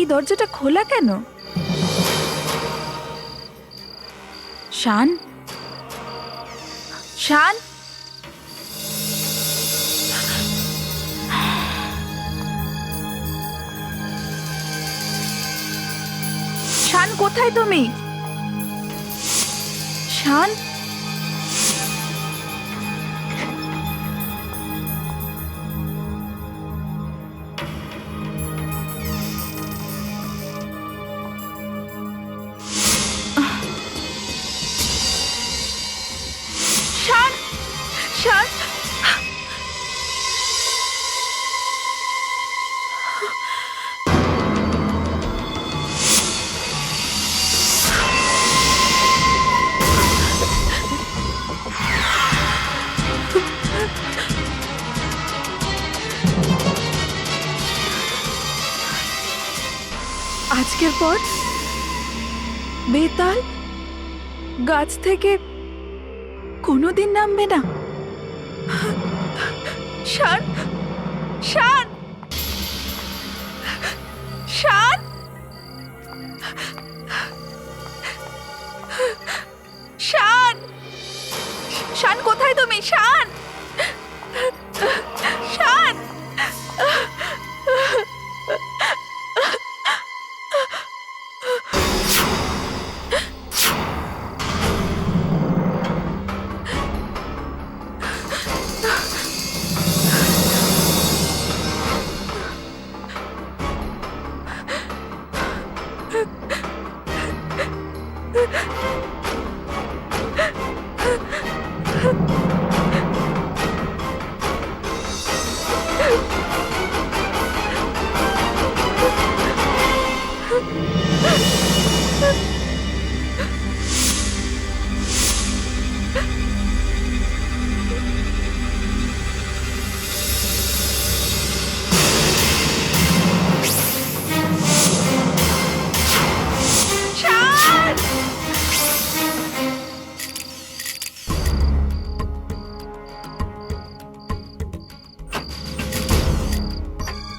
এই দরজাটা খোলা কেন? শান, শান, শান কোথায় তুমি? শান, শান, শান, আজকের পর বেতাল গাছ থেকে কোনোদিন নামবে না। শান, শান, শান, শান, শান কোথায় তুমি? শান, শান,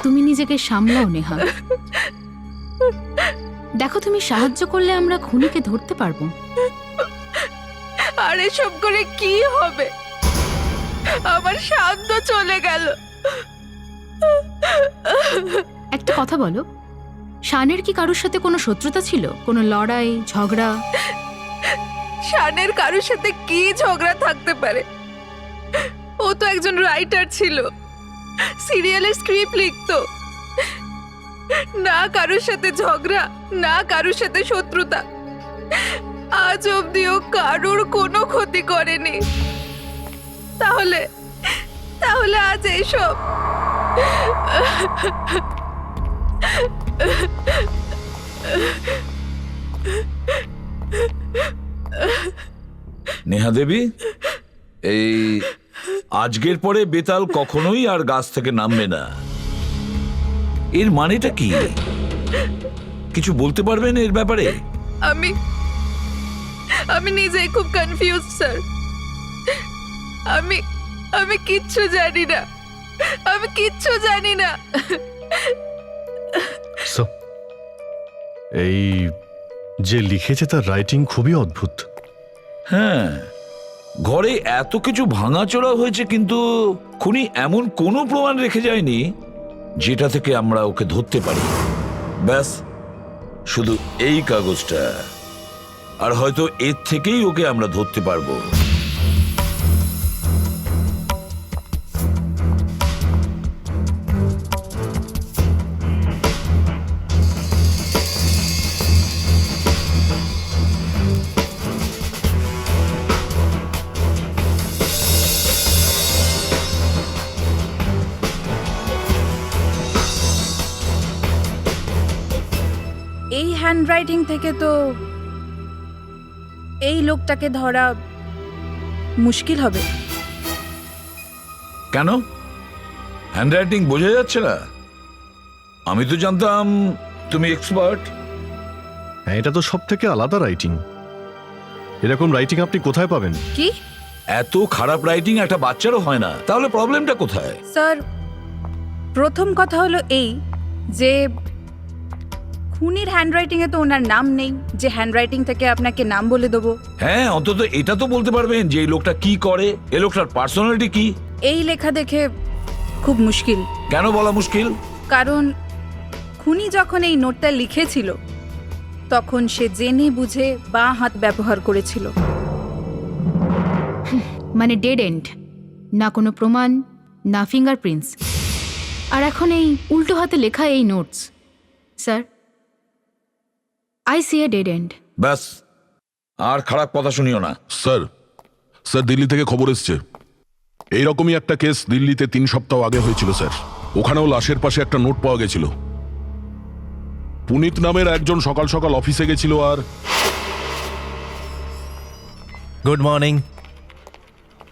তুমি নিজেকে সামলাও নেহা। দেখো, তুমি সাহায্য করলে আমরা খুনিকে ধরতে পারবো। আর এসব করে কি হবে? আমার শান্ত চলে গেল। একটা কথা বলো, শানের কি কারোর সাথে কোনো শত্রুতা ছিল? কোনো লড়াই ঝগড়া? শানের কারোর সাথে কি ঝগড়া থাকতে পারে? ও তো একজন রাইটার ছিল, সিরিয়ালের স্ক্রিপ্ট লিখতো। না কারোর সাথে ঝগড়া, না কারোর সাথে শত্রুতা। আজ অব্দিও কারোর কোনো ক্ষতি করেনি। তাহলে তাহলে আজ এইসব? নেহা দেবী, এই আজকের পরে বেতাল কখনোই আর গাছ থেকে নামবে না। এর মানেটা কি? কিছু বলতে পারবেন এর ব্যাপারে? আমি আমি নিজেই খুব কনফিউজ স্যার। আমি কিচ্ছু জানি না। আমি কিচ্ছু জানি না। এই যে লিখেছে তার রাইটিং খুবই অদ্ভুত। হ্যাঁ, ঘরে এত কিছু ভাঙাচোরা হয়েছে, কিন্তু খুনি এমন কোনো প্রমাণ রেখে যায়নি যেটা থেকে আমরা ওকে ধরতে পারি। ব্যাস শুধু এই কাগজটা, আর হয়তো এর থেকেই ওকে আমরা ধরতে পারবো। এই হ্যান্ডরাইটিং থেকে তো এই লোকটাকে ধরা মুশকিল হবে। কেন? হ্যান্ডরাইটিং বোঝা যাচ্ছে না? আমি তো জানতাম তুমি এক্সপার্ট। হ্যাঁ, এটা তো সব থেকে আলাদা রাইটিং। এরকম রাইটিং আপনি কোথায় পাবেন? কি এত খারাপ রাইটিং একটা বাচ্চারও হয় না, তাহলে প্রবলেমটা কোথায়? স্যার, প্রথম কথা হলো এই যে খুনির হ্যান্ডরাইটিং এ তো ওনার নাম নেই যে হ্যান্ডরাইটিং থেকে আপনাকে নাম বলে দেবো। হ্যাঁ, অন্তত এটা তো বলতে পারবেন যে এই লোকটা কি করে, এই লোকটার পার্সোনালিটি কি। এই লেখা দেখে খুব মুশকিল। কেন বলা মুশকিল? কারণ খুনি যখন এই নোটটা লিখেছিল তখন সে জেনে বুঝে বাঁ হাত ব্যবহার করেছিল। মানে ডেড এন্ড, না কোনো প্রমাণ, না ফিঙ্গারপ্রিন্টস। আর এখন এই উল্টো হাতে লেখা এই notes. Sir, I see a dead end. ব্যাস, আর খারাপ কথা শুনিও না। স্যার, দিল্লি থেকে খবর এসছে এইরকমই একটা কেস দিল্লিতে 3 সপ্তাহ আগে হয়েছিল স্যার। ওখানেও লাশের পাশে একটা নোট পাওয়া গেছিল। পুনিত নামের একজন সকাল সকাল অফিসে গেছিল আর good morning.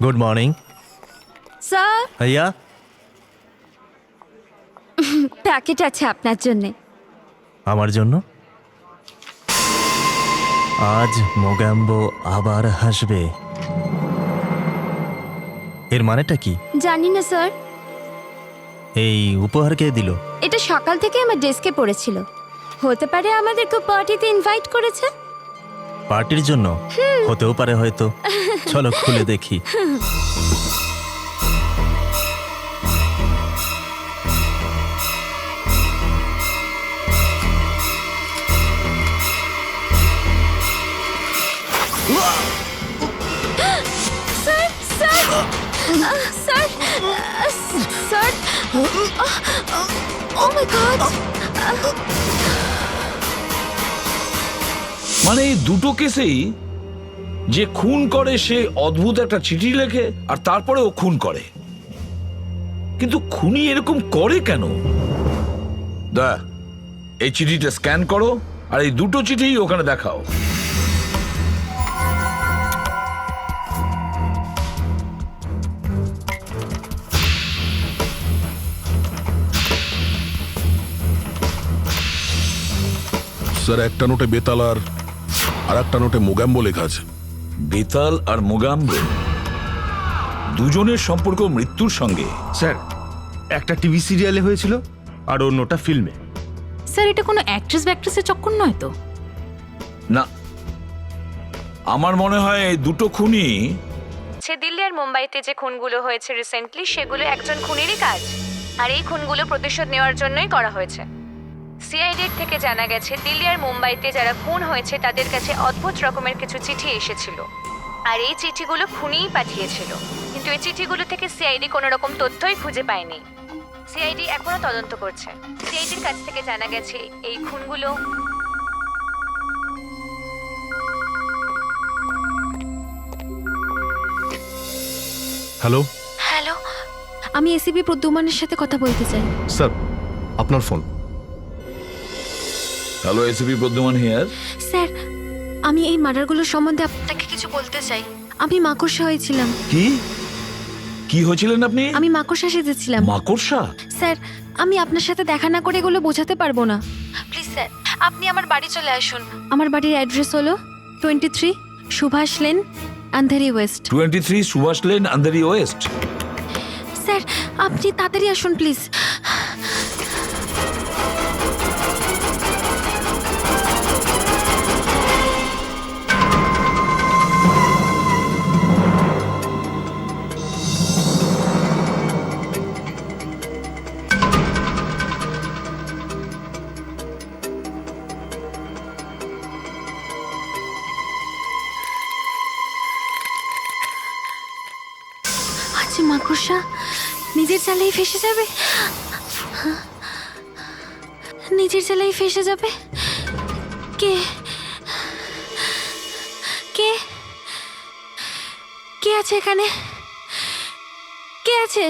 Good morning sir, ভাইয়া। প্যাকেট আছে আপনার জন্য। আমার জন্য? আজ মোগাম্বো আবার হাসবে, এর মানেটা কি? জানি না স্যার, এই উপহার কে দিল? এটা সকাল থেকে আমার ডেস্কে পড়েছিল। হতে পারে আমাদেরকে পার্টিতে ইনভাইট করেছে। পার্টির জন্য হতেও পারে হয়তো। চলো খুলে দেখি। স্যার স্যার স্যার স্যার, ও মাই গড! মানে এই দুটো কেসেই যে খুন করে সে অদ্ভুত একটা চিঠি লেখে আর তারপরে ও খুন করে। কিন্তু খুনি এরকম করে কেন? এই চিঠিটা স্ক্যান করো আর এই দুটো চিঠি ওখানে দেখাও। স্যার একটা নোটে বেতাল আর একটা নোটে মোগাম্বো লেখা আছে। বেতাল আর মোগাম্বো দুজনের সম্পর্ক মৃত্যুর সঙ্গে। স্যার, একটা টিভি সিরিয়ালে হয়েছিল আর অন্যটা ফিল্মে। স্যার, এটা কোনো অ্যাক্ট্রেস ব্যাক্ট্রেসের চক্কর নয় তো? না, আমার মনে হয় এই দুটো খুনি দিল্লি আর মুম্বাইতে যে খুনগুলো হয়েছে রিসেন্টলি, সেগুলো একজন খুনেরই কাজ। আর এই খুনগুলো প্রতিশোধ নেওয়ার জন্যই করা হয়েছে। সিআইডির থেকে জানা গেছে দিল্লি আর মুম্বাইতে যারা খুন হয়েছে তাদের কাছে অদ্ভুত রকমের কিছু চিঠি এসেছিল। আর এই চিঠিগুলো খুনিই পাঠিয়েছিল। কিন্তু এই চিঠিগুলো থেকে সিআইডি কোনো রকম তথ্যই খুঁজে পায়নি। সিআইডি এখনো তদন্ত করছে। সিআইডির কাছ থেকে জানা গেছে এই খুনগুলো হ্যালো হ্যালো, আমি এসিপি প্রদ্যুম্নের সাথে কথা বলতে চাই। স্যার, আপনার phone. Hello, ACP Pradyuman here. Sir, আমি এই মার্ডারগুলোর সম্বন্ধে আপনাকে কিছু বলতে চাই। আমি মাকড়সা হয়েছিলাম। কি কি হয়েছিলেন আপনি? আমি মাকড়সা সেজেছিলাম। মাকড়সা? স্যার, আমি আপনার সাথে দেখা না করে এগুলো বোঝাতে পারবো না। প্লিজ স্যার, আপনি আমার বাড়ি চলে আসুন। আমার বাড়ির অ্যাড্রেস হলো 23 Subhash lane, Andheri west. 23 Subhash lane, Andheri west. Sir, আপনি তাড়াতাড়ি আসুন প্লিজ। আচ্ছা, মাকড়সা নিজের জালেই ফেসে যাবে। নিজের জালেই ফেসে যাবে। কে কে কে আছে এখানে? কে আছে?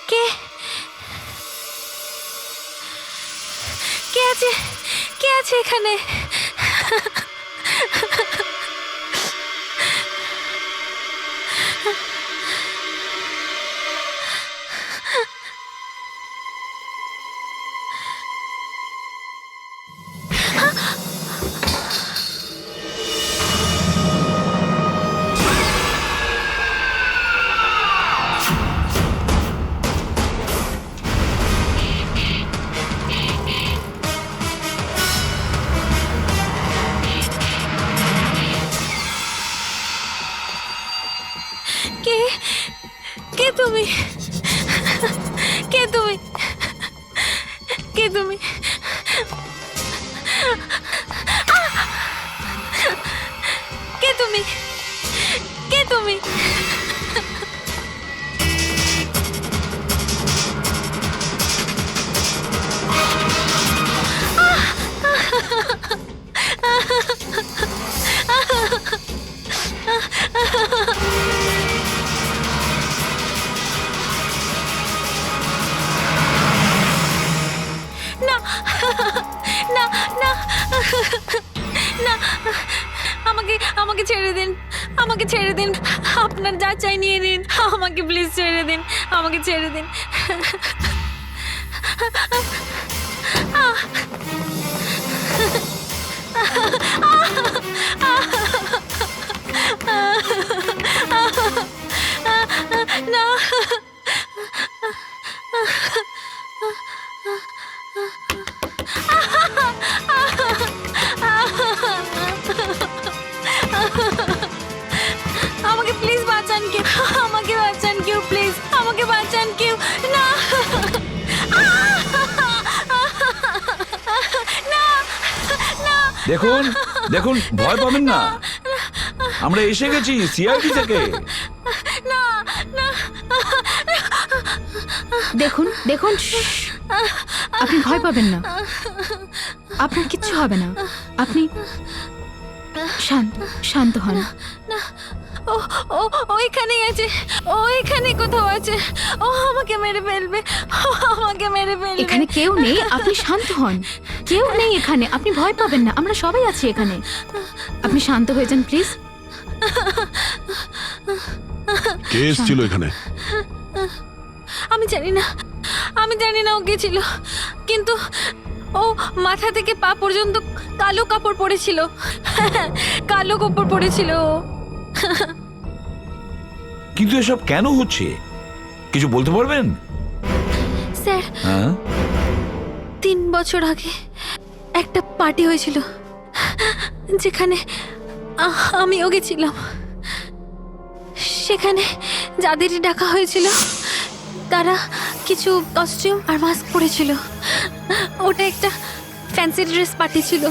কে কে আছে? কে আছে এখানে? তুমি? কে তুমি? কে তুমি? কে তুমি? কে তুমি? না না না না, আমাকে আমাকে ছেড়ে দিন, আমাকে ছেড়ে দিন, আপনার যা চাই নিয়ে নিন, আমাকে প্লিজ ছেড়ে দিন, আমাকে ছেড়ে দিন। না আমাকে প্লিজ বাঁচান কেউ, আমাকে বাঁচান কেউ, প্লিজ আমাকে বাঁচান কেউ। না না না, দেখুন দেখুন, ভয় পাবেন না, আমরা এসে গেছি সিআইডি থেকে। না না, দেখুন দেখুন, আপনি ভয় পাবেন না, আপনার কিচ্ছু হবে না, আপনি শান্ত শান্ত হন। ও ও ওইখানেই আছে, ওইখানে কোথাও আছে, ও আমাকে মেরে ফেলবে, ও আমাকে মেরে ফেলবে। এখানে কেউ নেই, আপনি শান্ত হন, কেউ নেই এখানে, আপনি ভয় পাবেন না, আমরা সবাই আছি এখানে, আপনি শান্ত হয়ে যান প্লিজ। কে এসেছিল এখানে? আমি জানি না, আমি জানি না ও কে ছিল, কিন্তু ও মাথা থেকে পা পর্যন্ত কালো কাপড় পরেছিল, কালো কাপড় পরেছিল ও। কিন্তু এসব কেন হচ্ছে কিছু বলতে পারবেন? স্যার, হ্যাঁ, 3 বছর আগে একটা পার্টি হয়েছিল, যেখানে আমিও গেছিলাম। সেখানে যাদেরই ডাকা হয়েছিল তারা কিছু কস্টিউম আর মাস্ক পরেছিল। ওটা একটা ফ্যান্সি ড্রেস পার্টি ছিল।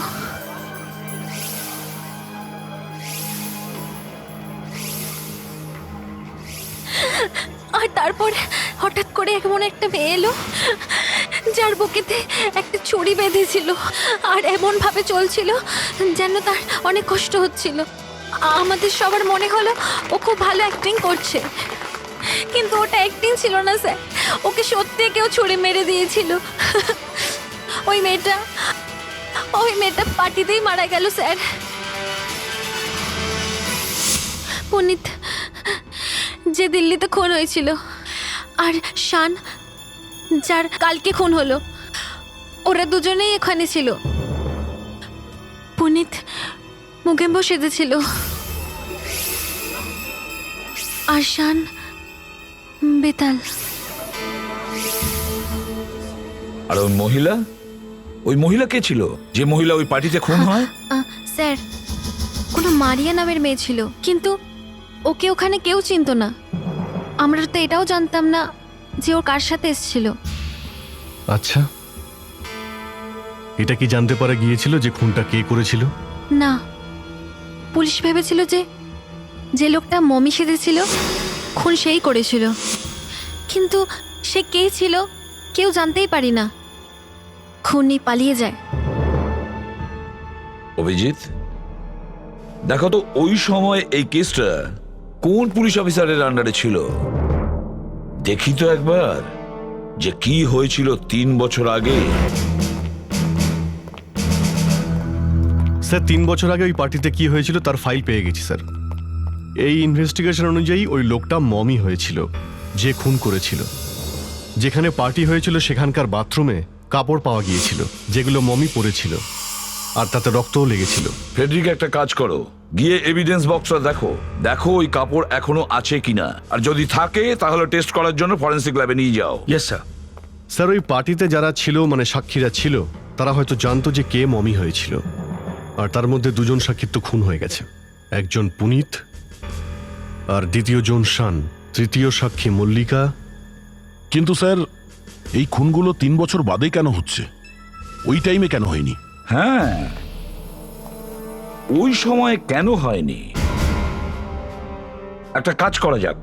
আর তারপর হঠাৎ করে এমন একটা মেয়ে এলো যার বুকেতে একটা ছুরি বেঁধেছিল আর এমন ভাবে চলছিল যেন তার অনেক কষ্ট হচ্ছিল। আমাদের সবার মনে হলো ও খুব ভালো অ্যাক্টিং করছে, কিন্তু ওটা অ্যাক্টিং ছিল না স্যার, ওকে সত্যি কেউ ছুরি মেরে দিয়েছিল। ওই মেয়েটা পার্টিতেই মারা গেল স্যার। পুনিত যে দিল্লিতে খুন হয়েছিল, আর শান যার কালকে খুন হলো, ওরা দুজনেই এখানে ছিল। পুনিত মুগেম্বো সেজেছিল আর শান বেতাল। আর ওই মহিলা কে ছিল যে মহিলা ওই পার্টিতে খুন হয়? স্যার, কোনো মারিয়া নামের মেয়ে ছিল, কিন্তু ওকে ওখানে কেউ চিনতো না। আমরা তো এটাও জানতাম না যে ওর কার সাথে এসেছিল। আচ্ছা, এটা কি জানতে পারা গিয়েছিল যে খুনটা কে করেছিল? না, পুলিশ ভেবেছিল যে লোকটা মমি সেজেছিল খুন সেই করেছিল, কিন্তু সে কে ছিল কেউ জানতেই পারি না। খুনি পালিয়ে যায়। অভিজিৎ, দেখো তো ওই সময় এই কেসটা কোন পুলিশ অফিসারের আন্ডারে ছিল, দেখি তো একবার যে কি হয়েছিল 3 বছর আগে। স্যার, 3 বছর আগে ওই পার্টিতে কি হয়েছিল তার ফাইল পেয়ে গেছি স্যার। এই ইনভেস্টিগেশন অনুযায়ী ওই লোকটা মমি হয়েছিল যে খুন করেছিল। যেখানে পার্টি হয়েছিল সেখানকার বাথরুমে কাপড় পাওয়া গিয়েছিল যেগুলো মমি পরেছিল, আর তাতে রক্তও লেগেছিল। ফ্রেডরিক, একটা কাজ করো, গিয়ে এভিডেন্স বক্সটা দেখো ওই কাপড় এখনো আছে কিনা, আর যদি থাকে তাহলে টেস্ট করার জন্য ফরেন্সিক ল্যাবে নিয়ে যাও। Yes sir. স্যার, ওই পার্টিতে যারা ছিল মানে সাক্ষীরা ছিল, তারা হয়তো জানতো যে কে মমি হয়েছিল, আর তার মধ্যে 2 জন সাক্ষী তো খুন হয়ে গেছে, একজন পুনিত আর দ্বিতীয় জন শান। তৃতীয় সাক্ষী মল্লিকা। কিন্তু স্যার এই খুনগুলো 3 বছর বাদে কেন হচ্ছে? ওই টাইমে কেন হয়নি? হ্যাঁ, ওই সময় কেন হয়নি? একটা কাজ করা যাক,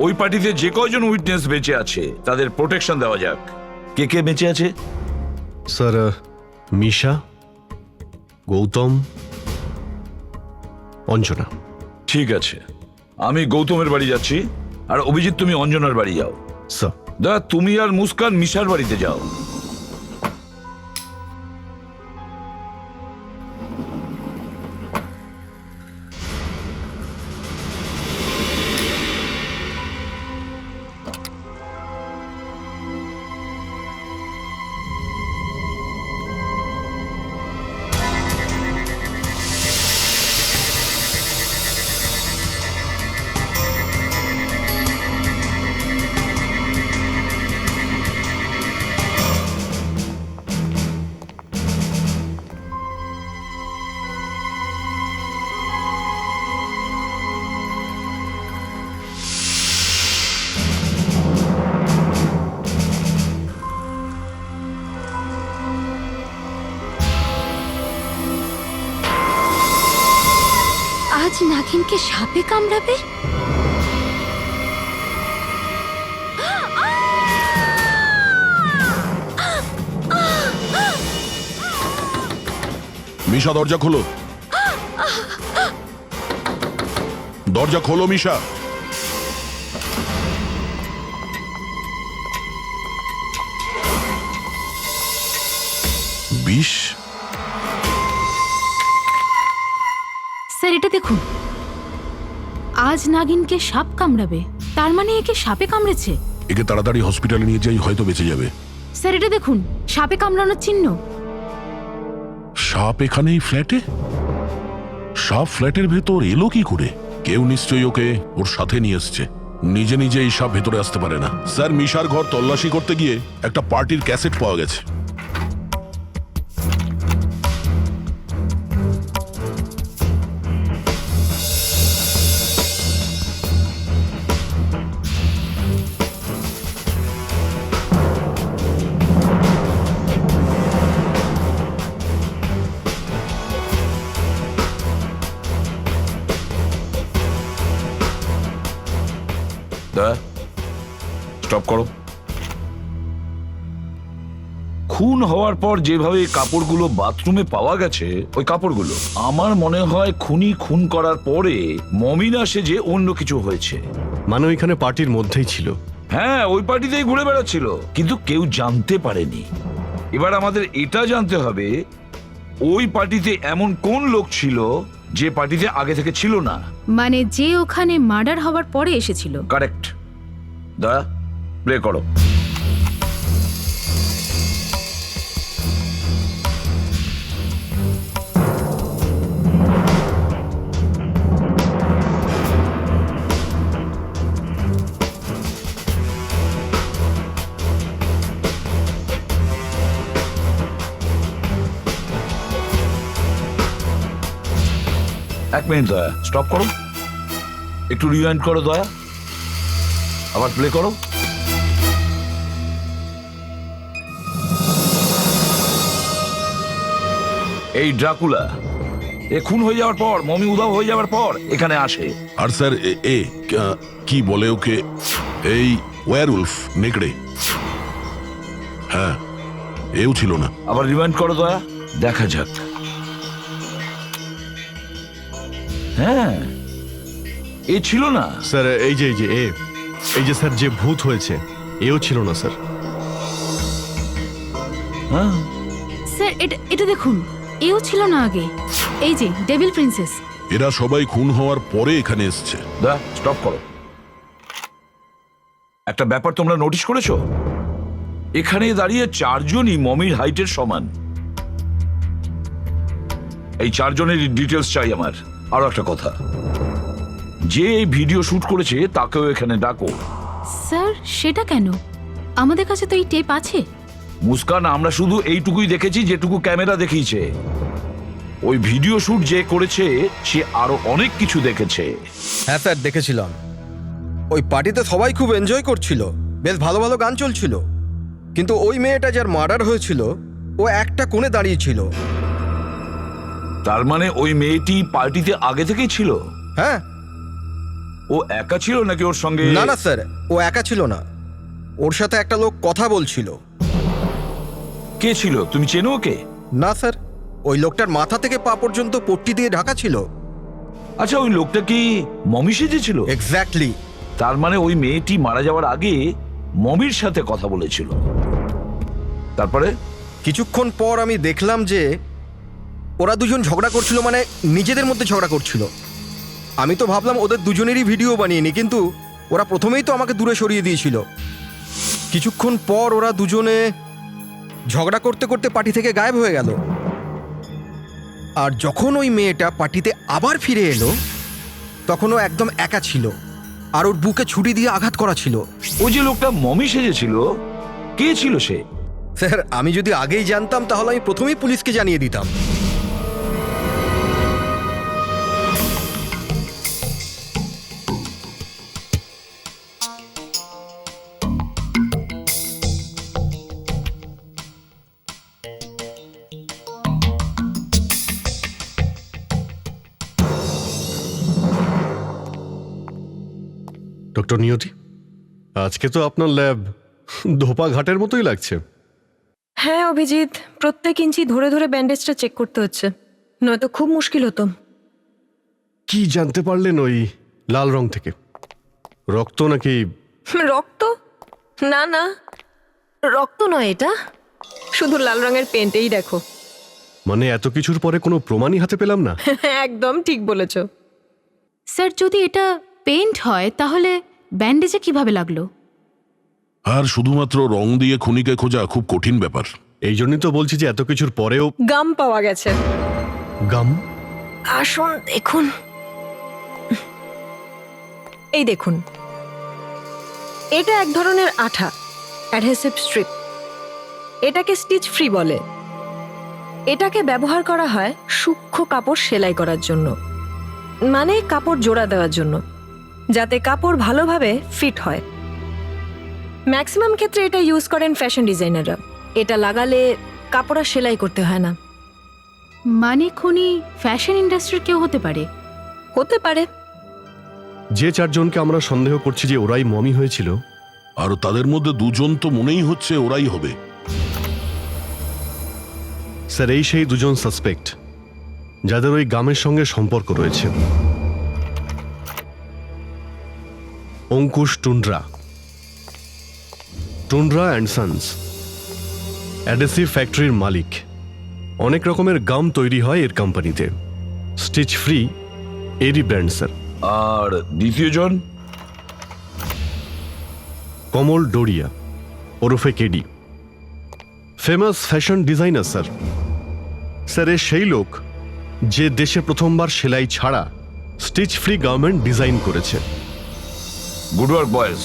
ওই পার্টিতে যে কয়জন উইটনেস বেঁচে আছে তাদের প্রোটেকশন দেওয়া যাক। কে কে বেঁচে আছে? স্যার মিশা, গৌতম, অঞ্জনা। ঠিক আছে, আমি গৌতমের বাড়ি যাচ্ছি, আর অভিজিৎ তুমি অঞ্জনার বাড়ি যাও। স্যার দাদা তুমি আর মুস্কান মিশার বাড়িতে যাও। আজ নাগিনকে সাপে কামড়াবে? মিশা দরজা খোলো, দরজা খোলো মিশা। বিষ? স্যার এটা দেখুন, আজ নাগিনকে সাপ কামড়াবে, তার মানে একে সাপে কামড়েছে। একে তাড়াতাড়ি হসপিটালে নিয়ে যাই, হয়তো বেঁচে যাবে। স্যার এটা দেখুন, সাপে কামড়ানোর চিহ্ন। সাপ এখানে এই ফ্ল্যাটে? সাপ ফ্ল্যাটের ভেতর এলো কি করে? কেউ নিশ্চয়ই ওকে ওর সাথে নিয়ে এসছে। নিজে নিজে এই সাপ ভেতরে আসতে পারে না। স্যার মিশার ঘর তল্লাশি করতে গিয়ে একটা পার্টির ক্যাসেট পাওয়া গেছে। স্টপ করো। খুন হওয়ার পর যেভাবে কাপড়গুলো বাথরুমে পাওয়া গেছে, ওই কাপড়গুলো আমার মনে হয় খুনি খুন করার পরে মমিনা সেজে অন্য কিছু হয়েছে। মানে ওইখানে পার্টির মধ্যেই ছিল। হ্যাঁ, ওই পার্টিতেই ঘুরে বেড়াচ্ছিল, কিন্তু কেউ জানতে পারেনি। এবার আমাদের এটা জানতে হবে ওই পার্টিতে এমন কোন লোক ছিল যে পার্টিতে আগে থেকে ছিল না। মানে যে ওখানে মার্ডার হওয়ার পরে এসেছিল। কারেক্ট। দয়া প্লে করো। এক মিনিট দয়া, স্টপ করো, একটু রিওয়াইন্ড করো দয়া, আবার প্লে করো। এই ড্রাকুলা এ খুন হয়ে যাওয়ার পর, মমি উধাও হয়ে যাওয়ার পর এখানে আসে। আর স্যার কি বলে ওকে, এই ওয়্যারউলফ, নেকড়ে। হ্যাঁ, এও ছিল না। আবার রিওয়াইন্ড করো দয়া, দেখা যাক। হ্যাঁ, এ ছিল না। স্যার এই যে এই যে স্যার যে ভূত হয়েছে, এও ছিল না স্যার। হ্যাঁ স্যার এটা দেখুন, এও ছিল না আগে। এই যে ডেভিল প্রিন্সেস। এরা সবাই খুন হওয়ার পরে এখানে এসছে। দয়া স্টপ করো। একটা ব্যাপার তোমরা নোটিশ করেছো? এখানে দাঁড়িয়ে 4 জনই মমির হাইটের সমান। এই 4 জনের ডিটেলস চাই আমার। আরো একটা কথা, যে এই ভিডিও শুট করেছে তাকেও এখানে ডাকো। স্যার সেটা কেন? আমাদের কাছে তো এই টেপ আছে। মুস্কান, আমরা শুধু এইটুকুই দেখেছি যেটুকু ক্যামেরা দেখিয়েছে। ওই ভিডিও শুট যে করেছে সে আরো অনেক কিছু দেখেছে। হ্যাঁ স্যার, দেখেছিলাম। ওই পার্টিতে সবাই খুব এনজয় করছিল, বেশ ভালো ভালো গান চলছিল, কিন্তু ওই মেয়েটা যার মার্ডার হয়েছিল ও একটা কোণে দাঁড়িয়েছিল। তার মানে ওই মেয়েটি পার্টিতে আগে থেকেই ছিল? হ্যাঁ। ও একা ছিল নাকি ওর সঙ্গে? না না স্যার, ও একা ছিল না, ওর সাথে একটা লোক কথা বলছিল। কে ছিল? তুমি চেনো ওকে? না স্যার, ওই লোকটার মাথা থেকে পা পর্যন্ত পট্টি দিয়ে ঢাকা ছিল। আচ্ছা, ওই লোকটা কি মমি সেজেছিল? এক্স্যাক্টলি। তার মানে ওই মেয়েটি মারা যাওয়ার আগে মমির সাথে কথা বলেছিল। তারপরে কিছুক্ষণ পর আমি দেখলাম যে ওরা দুজন ঝগড়া করছিল, মানে নিজেদের মধ্যে ঝগড়া করছিল। আমি তো ভাবলাম ওদের দুজনেরই ভিডিও বানিয়ে নি, কিন্তু ওরা প্রথমেই তো আমাকে দূরে সরিয়ে দিয়েছিল। কিছুক্ষণ পর ওরা দুজনে ঝগড়া করতে করতে পার্টি থেকে গায়েব হয়ে গেল। আর যখন ওই মেয়েটা পার্টিতে আবার ফিরে এলো, তখন ও একদম একা ছিল, আর ওর বুকে ছুরি দিয়ে আঘাত করা ছিল। ওই যে লোকটা মমি সেজেছিল, কে ছিল সে? স্যার, আমি যদি আগেই জানতাম তাহলে আমি প্রথমেই পুলিশকে জানিয়ে দিতাম। ডক্টর নিয়তি, আজকে তো আপনার ল্যাব ধোপা ঘাটের মতোই লাগছে। হ্যাঁ অভিজিৎ, প্রত্যেক ইঞ্চি ধরে ধরে ব্যান্ডেজটা চেক করতে হচ্ছে, নয়তো খুব মুশকিল হতো। কি জানতে পারলেন ওই লাল রং থেকে? রক্ত নাকি? রক্ত? না না, রক্ত নয়, এটা শুধু লাল রঙের পেন্টেই দেখো। মানে এত কিছুর পরে কোনো প্রমাণই হাতে পেলাম না। একদম ঠিক বলেছ। স্যার, যদি এটা পেইন্ট হয় তাহলে ব্যান্ডেজে কিভাবে লাগলো? আর শুধুমাত্র রং দিয়ে খুনিকে খোঁজা খুব কঠিন ব্যাপার। এই জন্যই তো বলছি যে এত কিছুর পরেও। গাম পাওয়া গেছে। গাম? আসুন দেখুন, এই দেখুন, এটা এক ধরনের আঠা, অ্যাডহেসিভ স্ট্রিপ। এটাকে স্টিচ ফ্রি বলে। এটাকে ব্যবহার করা হয় সূক্ষ্ম কাপড় সেলাই করার জন্য, মানে কাপড় জোড়া দেওয়ার জন্য, যাতে কাপড় ভালোভাবে ফিট হয়। ম্যাক্সিমাম ক্ষেত্রে এটা ইউজ করেন ফ্যাশন ডিজাইনাররা। এটা লাগালে কাপড় আর সেলাই করতে হয় না। মানে খুনি ফ্যাশন ইন্ডাস্ট্রির কেউ হতে পারে? হতে পারে। যে চারজনকে আমরা সন্দেহ করছি যে ওরাই মমি হয়েছিল, আর তাদের মধ্যে দুজন তো মনেই হচ্ছে ওরাই হবে। স্যার, এই সেই দুজন সাসপেক্ট যাদের ওই গামের সঙ্গে সম্পর্ক রয়েছে। Ankush Tundra, Tundra and sons, adhesive ফ্যাক্টরির মালিক। অনেক রকমের গাম তৈরি হয় এর কোম্পানিতে। স্টিচ ফ্রি এরই ব্র্যান্ড স্যার। আর দ্বিতীয়জন? কমল ডোরিয়া ওরফে KD, famous fashion designer sir. Sir, এ সেই লোক যে দেশে প্রথমবার সেলাই ছাড়া স্টিচ ফ্রি গার্মেন্ট ডিজাইন করেছে। Good work boys,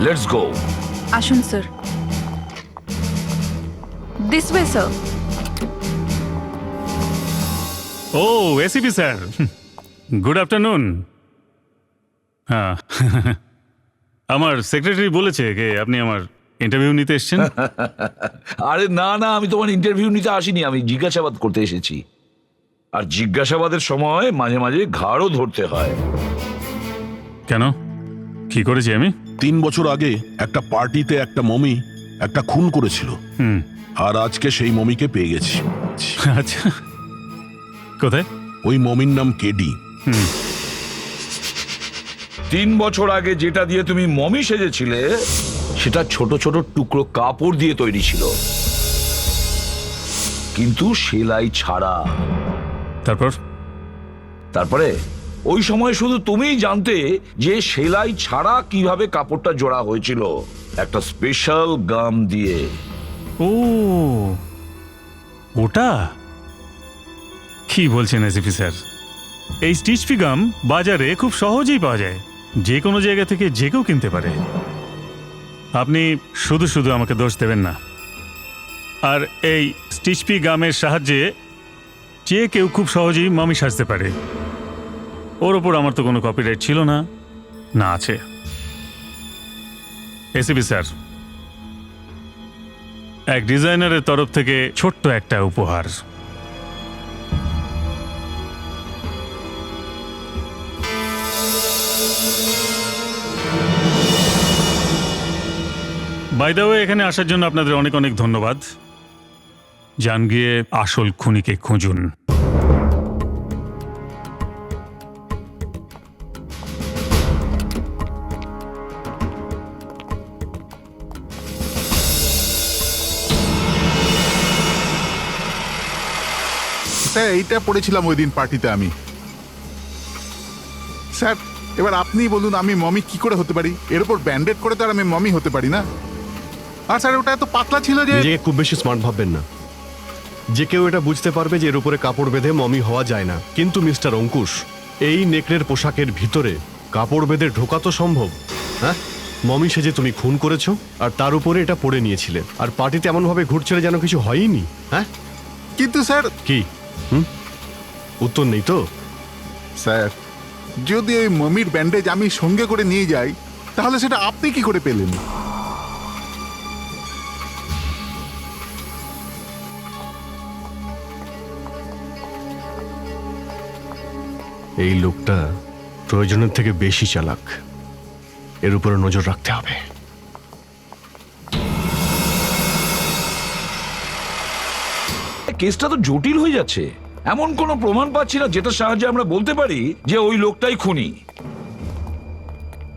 let's go. আসুন স্যার। This way sir. ও এসিপি স্যার, গুড আফটারনুন। হ্যাঁ, আমার সেক্রেটারি বলেছে যে আপনি আমার ইন্টারভিউ নিতে এসেছেন। আরে না না, আমি তোমার ইন্টারভিউ নিতে আসিনি, আমি জিজ্ঞাসাবাদ করতে এসেছি। আর জিজ্ঞাসাবাদের সময় মাঝে মাঝে ঘাড়ও ধরতে হয়। কেন, কি করেছি আমি? 3 বছর আগে একটা পার্টিতে একটা মমি একটা খুন করেছিল, আর আজকে সেই মমিকে পেয়ে গেছি। আচ্ছা, কোথায়? ওই মমির নাম কেডি। 3 বছর আগে যেটা দিয়ে তুমি মমি সেজেছিলে সেটা ছোট ছোট টুকরো কাপড় দিয়ে তৈরি ছিল, কিন্তু সেলাই ছাড়া। তারপরে ওই সময় শুধু তুমিই জানতে যে সেলাই ছাড়া কিভাবে কাপড়টা জোড়া হয়েছিল, একটা স্পেশাল গাম দিয়ে। ও, ওটা কি বলছেন এসিপি স্যার? এই স্টিচ ফ্রি গাম বাজারে খুব সহজেই পাওয়া যায়, যে কোনো জায়গা থেকে যে কেউ কিনতে পারে। আপনি শুধু শুধু আমাকে দোষ দেবেন না। আর এই স্টিচ ফ্রি গামের সাহায্যে যে কেউ খুব সহজেই মমি সাজতে পারে। ওর ওপর আমার তো কোনো কপিরাইট ছিল না, না আছে। এসিপি স্যার, এক ডিজাইনারের তরফ থেকে ছোট্ট একটা উপহার। বাই দ্য ওয়ে, এখানে আসার জন্য আপনাদের অনেক অনেক ধন্যবাদ। যান গিয়ে আসল খুনিকে খুঁজুন। স্যার এইটা পড়েছিলাম ওই দিন পার্টিতে আমি। স্যার এবার আপনিই বলুন আমি মমি কি করে হতে পারি? এর উপর ব্যান্ডেড করে তো আর আমি মমি হতে পারি না। আর স্যার ওটা এত পাতলা ছিল যে নিজেকে খুব বেশি স্মার্ট ভাববেন না। যে কেউ এটা বুঝতে পারবে যে এর উপরে কাপড় বেঁধে মমি হওয়া যায় না। কিন্তু মিস্টার অঙ্কুশ, এই নেকড়ের পোশাকের ভিতরে কাপড় বেঁধে ঢোকা তো সম্ভব। হ্যাঁ, মমি সেজে তুমি খুন করেছো আর তার উপরে এটা পরে নিয়েছিলে, আর পার্টিতে এমনভাবে ঘুরছিলে যেন কিছু হয়নি। হ্যাঁ, কিন্তু স্যার কি উত্তর নেই তো? স্যার যদি ওই মমির ব্যান্ডেজ আমি সঙ্গে করে নিয়ে যাই তাহলে সেটা আপনি কি করে পেলেন? এই লোকটা প্রয়োজনের থেকে বেশি চালাক, এর উপরে নজর রাখতে হবে। কেসটা তো জটিল হয়ে যাচ্ছে। এমন কোনো প্রমাণ পাচ্ছি না যেটার সাহায্যে আমরা বলতে পারি যে ওই লোকটাই খুনি।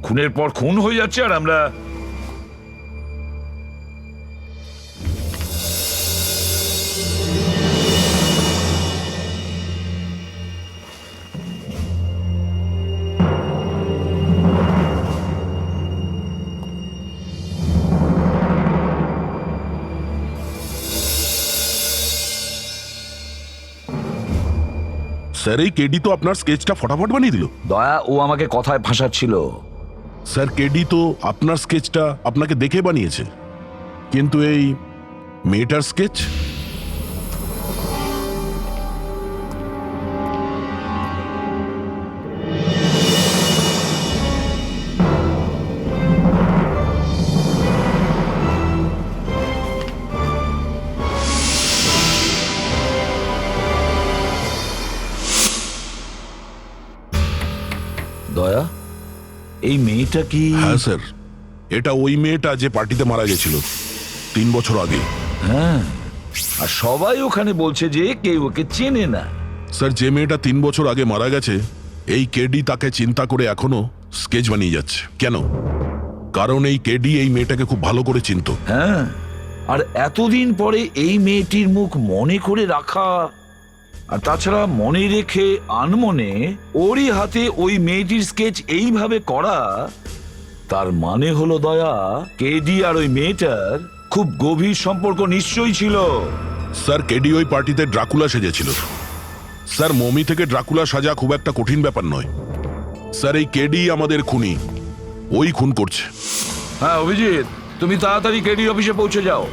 খুনের পর খুন হয়ে যাচ্ছে আর আমরা স্যার এই কেডি তো আপনার স্কেচটা ফটাফট বানিয়ে দিল। দয়া, ও আমাকে কথায় ফাঁসাচ্ছিল। স্যার কেডি তো আপনার স্কেচটা আপনাকে দেখে বানিয়েছে, কিন্তু এই মেয়েটার স্কেচ দয়া, এই মেয়েটা কি? হ্যাঁ স্যার, এটা ওই মেয়েটা যে পার্টিতে মারা গেছিল 3 বছর আগে। হ্যাঁ, আর সবাই ওখানে বলছে যে কেউ ওকে চেনে না। স্যার যে মেয়েটা 3 বছর আগে মারা গেছে, এই কেডি তাকে চিন্তা করে এখনো স্কেচ বানিয়ে যাচ্ছে। কেন? কারণ এই কেডি এই মেয়েটাকে খুব ভালো করে চিনতো। হ্যাঁ, আর এতদিন পরে এই মেয়েটির মুখ মনে করে রাখা, আর তাছাড়া মনে রেখে আনমনে ওরই হাতে ওই মেয়েটির স্কেচ এইভাবে করা, তার মানে হলো দয়া, কেডি আর ওই মেয়েটার খুব গভীর সম্পর্ক নিশ্চয়ই ছিল। স্যার কেডি ওই পার্টিতে ড্রাকুলা সেজেছিল। স্যার মমি থেকে ড্রাকুলা সাজা খুব একটা কঠিন ব্যাপার নয়। স্যার এই কেডি আমাদের খুনি, ওই খুন করছে। হ্যাঁ অভিজিৎ, তুমি তাড়াতাড়ি কেডি অফিসে পৌঁছে যাও।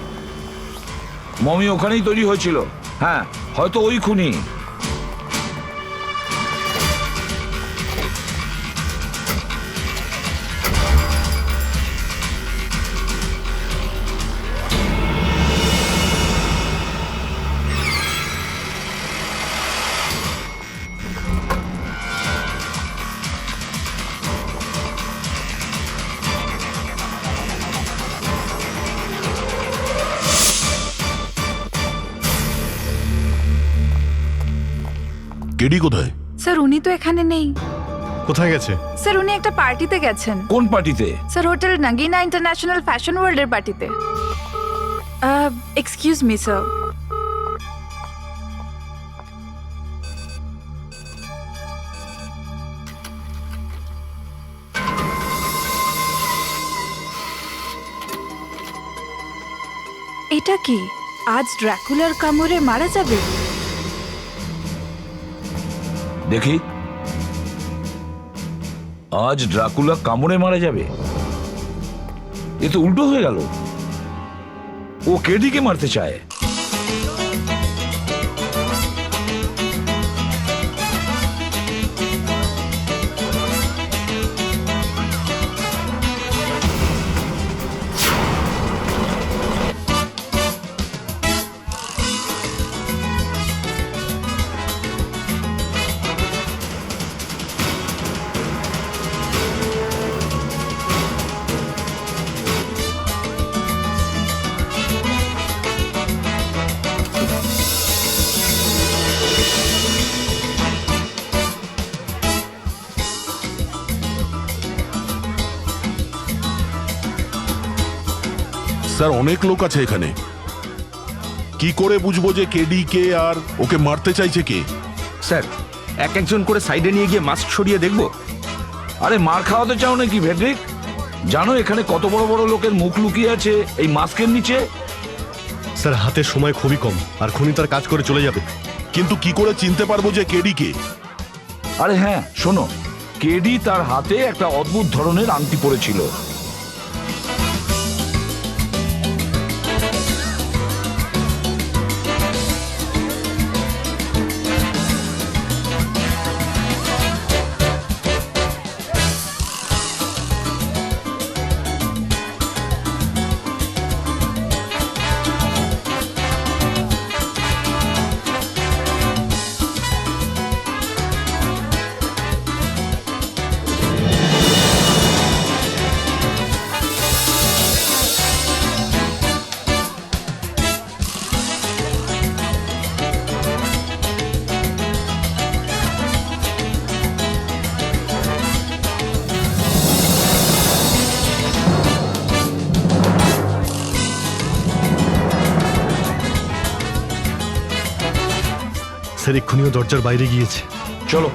মমি ওখানেই তৈরি হয়েছিল। হ্যাঁ, হয়তো ওই খুনি। কেডি কোথায়? স্যার উনি তো এখানে নেই। কোথায় গেছে? স্যার উনি একটা পার্টিতে গেছেন। কোন পার্টিতে? Sir hotel Nagina international fashion ওয়ার্ল্ডের পার্টিতে। Excuse me sir. এটা কি আজ ড্রাকুলার কামড়ে মারা যাবে? দেখি, আজ ড্রাকুলা কামড়ে মারা যাবে? এ তো উল্টো হয়ে গেল। ও কেডিকে মারতে চায়। স্যার অনেক লোক আছে এখানে, কি করে বুঝবো যে কেডি কে আর ওকে মারতে চাইছে কে? স্যার এক একজন করে সাইডে নিয়ে গিয়ে মাস্ক সরিয়ে দেখবো। আরে মার খাওয়াতে চাও নাকি ভেডরিক? জানো এখানে কত বড় বড় লোকের মুখ লুকিয়ে আছে এই মাস্কের নিচে? স্যার হাতে সময় খুবই কম, আর খুনি তার কাজ করে চলে যাবে। কিন্তু কি করে চিনতে পারবো যে কেডি কে? আরে হ্যাঁ শোনো, কেডি তার হাতে একটা অদ্ভুত ধরনের আংটি পরেছিল। স্যার এক্ষুনিও দরজার বাইরে গিয়েছে। চলো।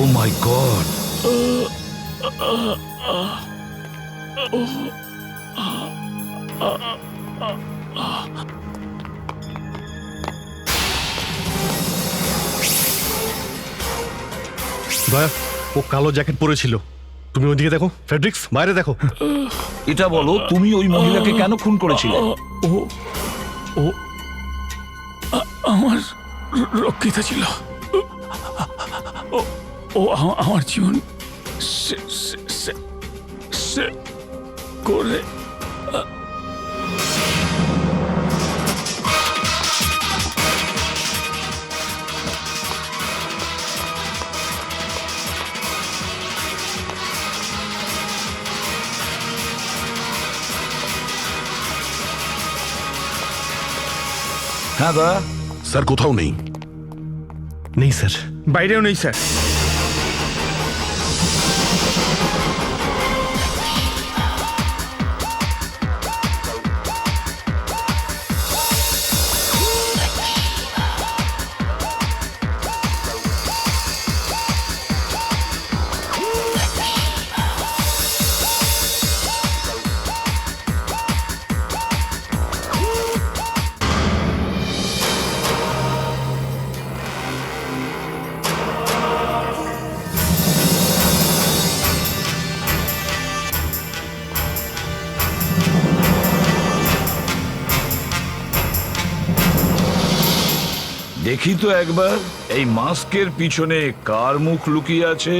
Oh my God! দয়া, ও কালো জ্যাকেট পরেছিল। তুমি ওইদিকে দেখো। ফ্রেডরিক্স, বাইরে দেখো। এটা বলো, তুমি ওই মহিলাকে কেন খুন করেছিলে? ও আমার রক্ষিতা ছিল। ও আমার জীবন করে হ্যাঁ দয়া। স্যার কোথাও নেই। নেই স্যার। বাইরেও নেই স্যার। দেখি তো একবার এই মাস্কের পিছনে কার মুখ লুকিয়ে আছে।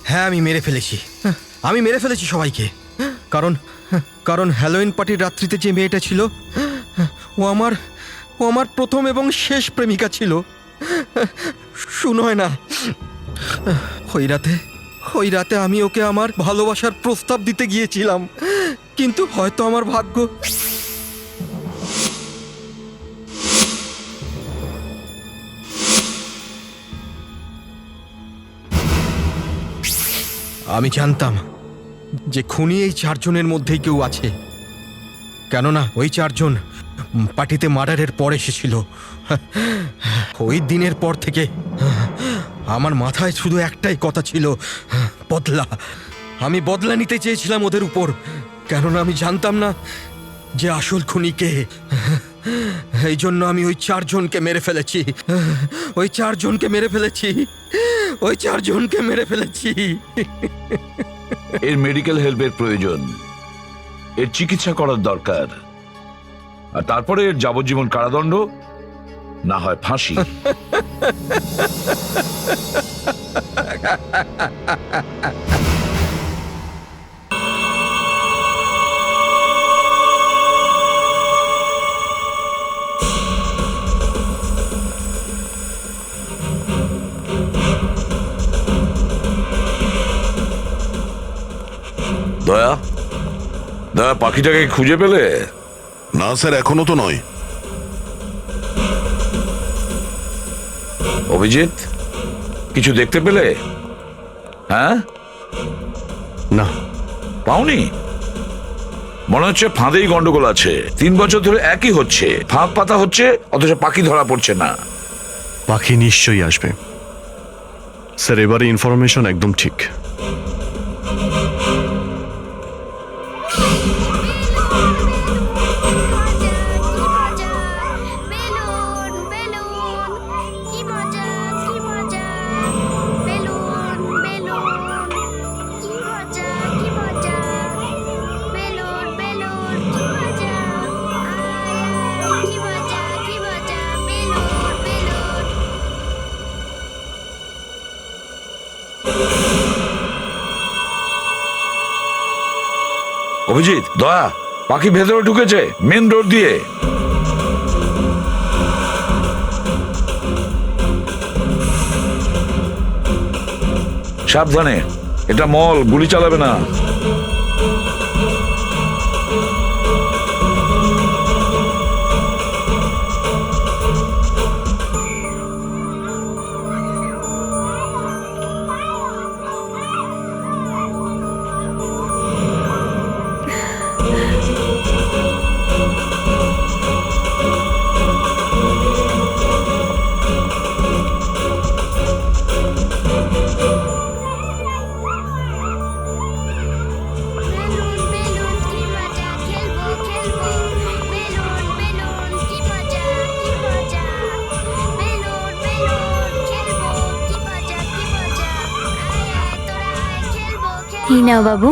হ্যাঁ আমি মেরে ফেলেছি। আমি মেরে ফেলেছি সবাইকে। কারণ কারণ হ্যালোইন পার্টির রাত্রিতে যে মেয়েটা ছিল ও আমার প্রথম এবং শেষ প্রেমিকা ছিল। শুনোয় না, ওই রাতে আমি ওকে আমার ভালোবাসার প্রস্তাব দিতে গিয়েছিলাম, কিন্তু হয়তো আমার ভাগ্য আমি জানতাম যে খুনি এই চারজনের মধ্যেই কেউ আছে, কেননা ওই চারজন পার্টিতে মার্ডারের পর এসেছিল। ওই দিনের পর থেকে আমার মাথায় শুধু একটাই কথা ছিল, বদলা। আমি বদলা নিতে চেয়েছিলাম ওদের উপর, কেননা আমি জানতাম না যে আসল খুনি কে। এই জন্য আমি ওই চারজনকে মেরে ফেলেছি। ওই চারজনকে মেরে ফেলেছি। এর মেডিকেল হেল্পের প্রয়োজন, এর চিকিৎসা করার দরকার, আর তারপরে এর যাবজ্জীবন কারাদণ্ড না হয় ফাঁসি। দয়া, দয়া পাখিটাকে খুঁজে পেলে? না স্যার, এখনো তো নয়। অভিজিৎ, কিছু দেখতে পেলে? হ্যাঁ, না। পাওনি? মনে হচ্ছে ফাঁদেই গন্ডগোল আছে। 3 বছর ধরে একই হচ্ছে, ফাঁদ পাতা হচ্ছে অথচ পাখি ধরা পড়ছে না। পাখি নিশ্চয়ই আসবে স্যার, এবারে ইনফরমেশন একদম ঠিক। অভিজিৎ, দয়া, পাখি ভেতরে ঢুকেছে মেন রোড দিয়ে। সাবধানে, এটা মল, গুলি চালাবে না। এই নাও বাবু।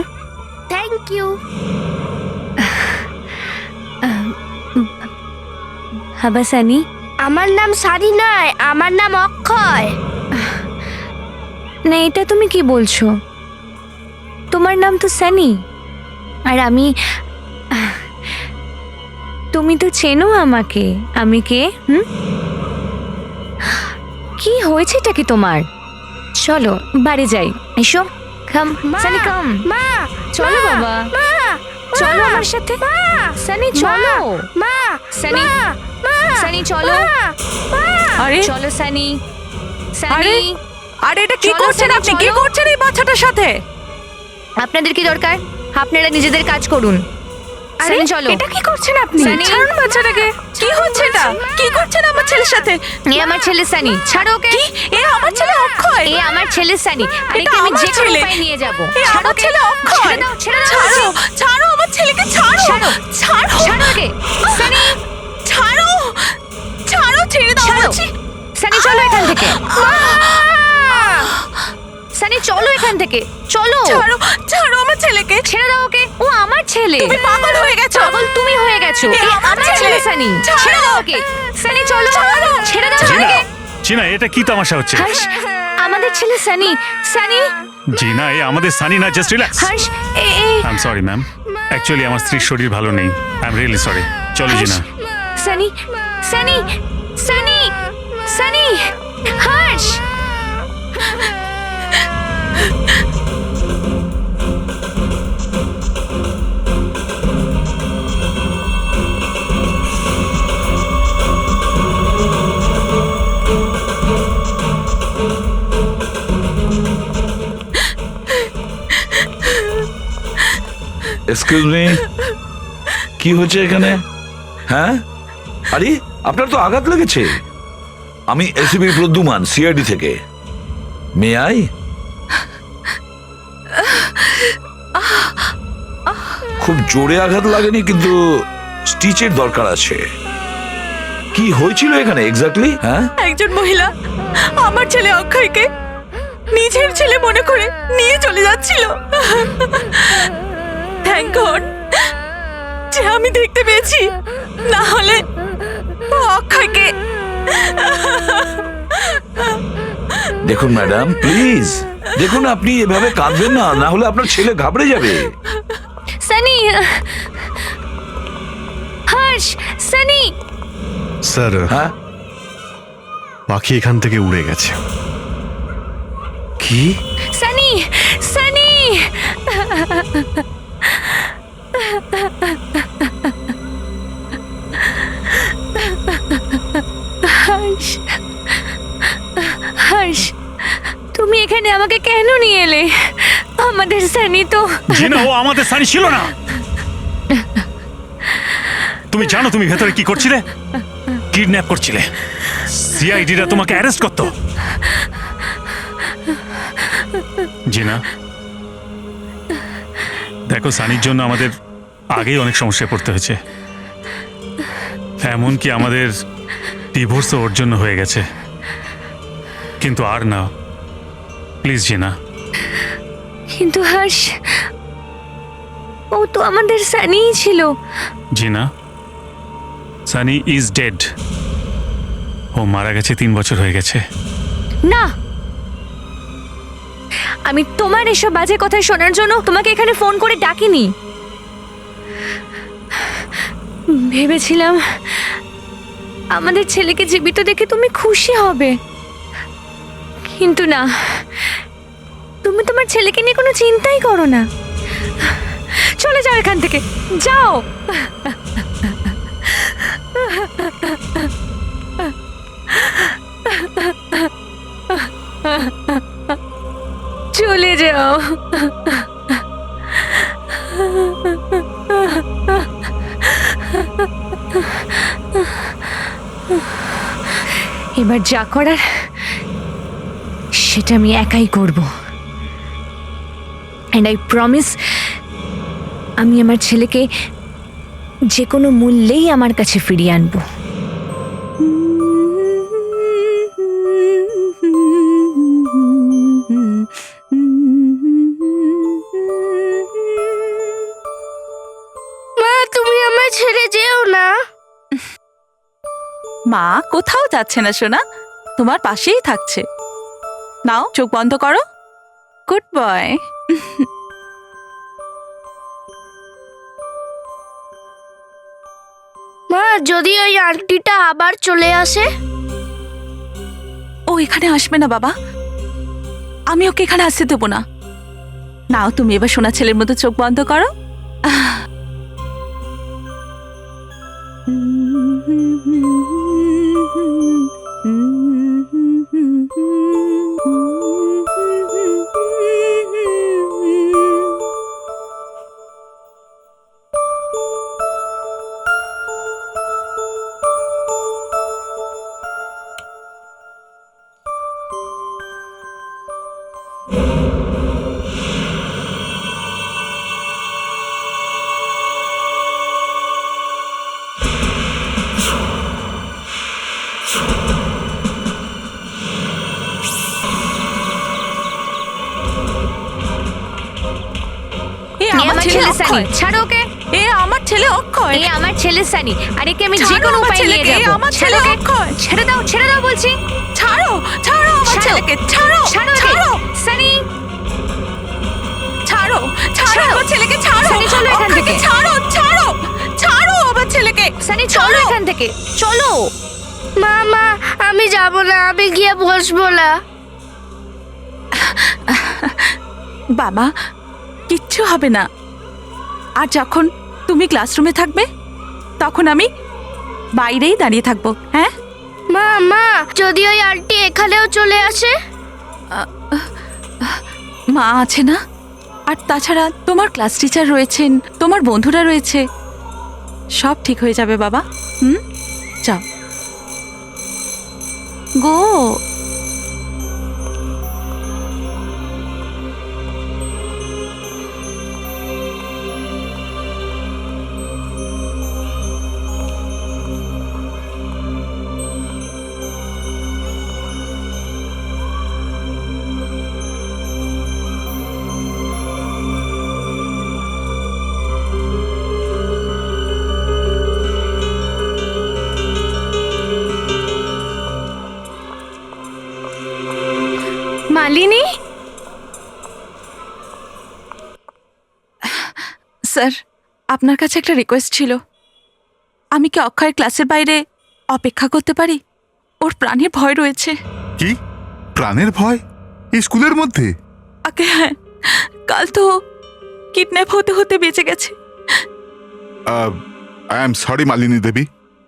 Thank you. হাবা সানি? আমার নাম সানি নয়, আমার নাম অক্ষয়। না, এটা তুমি কি বলছো? তোমার নাম তো সানি। আর আমি, তুমি তো চেনো আমাকে। আমি কে? কি হয়েছেটা কি তোমার? চলো বাড়ি যাই। এসো, কাম সানি, কাম। মা, চলো বাবা, চলো আমার সাথে। সানি চলো। মা, সানি, সানি চলো। আরে চলো সানি, আরে সানি। আরে এটা কি চলো, করছেন সানি, আপনি? কি চলো। করছেন এই বাচ্চাটার সাথে? আপনাদের কি দরকার? আপনারা নিজেদের কাজ করুন। আরে সানি চলো। এটা কি করছেন আপনি? সানি। ছাড়ুন বাচ্চাটাকে। কি হচ্ছে এটা? কি করছেন আমার ছেলের সাথে? এ আমার ছেলে সানি, ছাড়ো ওকে। কি? এ আমার ছেলে অক্ষয়। এ আমার ছেলে সানি, আর এটা একে আমি আমার যে কোনো ছেলে। উপায়ে নিয়ে যাব। এ ছাড়ো আমার ওকে। ছেলে অক্ষয়। ছেড়ে দাও, ছেড়ে দাও। ছাড়ো, ছাড়ো আমার ছেলেকে, ছাড়ো। ছাড়ো, ছাড়ো, ছাড়ো ওকে। সানি, ছাড়ো, ছাড়ো, ছেড়ে দাও ছাড়ো। বলছি। সানি চলো এখান থেকে। সানি চলো এখান থেকে, চলো। ছাড়ো, ছাড়ো আমার ছেলেকে। ছেড়ে দাও ওকে, ও আমার ছেলে। তুমি পাগল হয়ে গেছো। পাগল তুমি হয়ে গেছো। এ এ আমার আমার ছেলে। ছেলে সানি। ছাড়ো। ছেড়ে দাও ওকে। সানি চলো, ছেড়ে দাও জিনা, ওকে। জিনা, এটা কি তামাশা হচ্ছে? হর্ষ, আমাদের ছেলে সানি। সানি, জিনা, এ আমাদের সানি না, just relax. Harsh, I am sorry ma'am, actually আমার স্ত্রীর শরীর ভালো নেই। I am really sorry. চলো জিনা। সানি, সানি, সানি, সানি, হর্ষ। এক্সকিউজ মি, কি হচ্ছে এখানে? হ্যাঁ, আরে আপনার তো আঘাত লেগেছে। আমি এসিপি প্রদ্যুমান, সিআইডি থেকে। May I? খুব জোরে আঘাত লাগেনি, কিন্তু স্টিচের দরকার আছে। কি হয়েছিল এখানে এক্স্যাক্টলি? হ্যাঁ, একজন মহিলা আমার ছেলে অক্ষয়কে নিজের ছেলে মনে করে নিয়ে চলে যাচ্ছিল। থ্যাংক গড যে আমি দেখতে পেয়েছি, না হলে ও অক্ষয়কে দেখুন ম্যাডাম, প্লিজ দেখুন, আপনি এভাবে কাঁদবেন না, না হলে আপনার ছেলে ঘাবড়ে যাবে। সানি, হর্ষ, সানি। স্যার, হ্যাঁ, পাখি এখান থেকে উড়ে গেছে। কি? সানি, সানি। হর্ষ, হর্ষ, তুমি এখানে আমাকে কেন নিয়ে এলে? আমাদের সানি তো জিনা, ও আমাদের সানি ছিল না। তুমি জানো তুমি ভেতরে কি করছিলে? কিডন্যাপ করছিলে। সিআইডিরা তোমাকে অ্যারেস্ট করতো। জিনা, দেখো, সানির জন্য আমাদের আগেই অনেক সমস্যায় পড়তে হয়েছে। এমনকি আমাদের ডিভোর্সও ওর জন্য হয়ে গেছে। কিন্তু আর না, প্লিজ জিনা। কিন্তু হর্ষ, ও তো আমাদের সানিই ছিল। জিনা, সানি ইজ ডেড। ও মারা গেছে 3 বছর হয়ে গেছে। না, আমি তোমার এসব বাজে কথা শোনার জন্য তোমাকে এখানে ফোন করে ডাকিনি। ভেবেছিলাম আমাদের ছেলেকে জীবিত দেখে তুমি খুশি হবে, কিন্তু না, তুমি তোমার ছেলেকে নিয়ে কোনো চিন্তাই করো না। চলে যাও এখান থেকে, যাও। চলে যাও। এবার যা করার সেটা আমি একাই করব। এন্ড আই প্রমিস, আমি আমার ছেলেকে যে কোনো মূল্যেই আমার কাছে ফিরিয়ে আনবো। মা, তুমি আমায় ছেড়ে যেও না। মা কোথাও যাচ্ছে না সোনা, তোমার পাশেই থাকছে। নাও, চোখ বন্ধ করো। Good boy. মা, যদি ওই আন্টিটা আবার চলে আসে? ও এখানে আসবে না বাবা, আমি ওকে এখানে আসতে দেবো না। নাও, তুমি এবার সোনা ছেলের মতো চোখ বন্ধ করো। আমার ছেলে সানি, ছাড়ো ওকে। এ আমার ছেলে অক্ষয়। এই আমার ছেলে সানি, আর একে আমি যে ছাড়ো কোনো আমার উপায়ে নিয়ে ছেলেকে, যাব। আমার ছেলে ছাড়ো ওকে। অক্ষয়। ছেড়ে দাও, ছেড়ে দাও বলছি। ছাড়ো, ছাড়ো আমার ছাড়ো। ছেলেকে, ছাড়ো, ছাড়ো ওকে। ছাড়ো, সানি, ছাড়ো, ছাড়ো আমার ছেলেকে, ছাড়ো। সানি, চলো এখান অক্ষয়কে থেকে। ছাড়ো, ছাড়ো, ছাড়ো আমার ছেলেকে। সানি, চলো এখান থেকে, চলো। মা, মা, আমি যাব না, আমি গিয়ে বসবো না। বাবা, কিচ্ছু হবে না। আর যখন তুমি ক্লাসরুমে থাকবে তখন আমি বাইরেই দাঁড়িয়ে থাকবো। হ্যাঁ মা, মা, যদি ওই আন্টি এখানেও চলে আসে? মা আছে না, আর তাছাড়া তোমার ক্লাস টিচার রয়েছেন, তোমার বন্ধুরা রয়েছে, সব ঠিক হয়ে যাবে বাবা। যাও, গো। স্যার আপনার কাছে একটা রিকোয়েস্ট ছিল। আমি কি অক্ষয়ের ক্লাসের বাইরে অপেক্ষা করতে পারি? ওর প্রাণের ভয় রয়েছে। কি প্রাণের ভয় এই স্কুলের মধ্যে? আগে হ্যাঁ, কাল তো কিডন্যাপ হতে হতে বেঁচে গেছে। আই এম সরি মালিনী দেবী,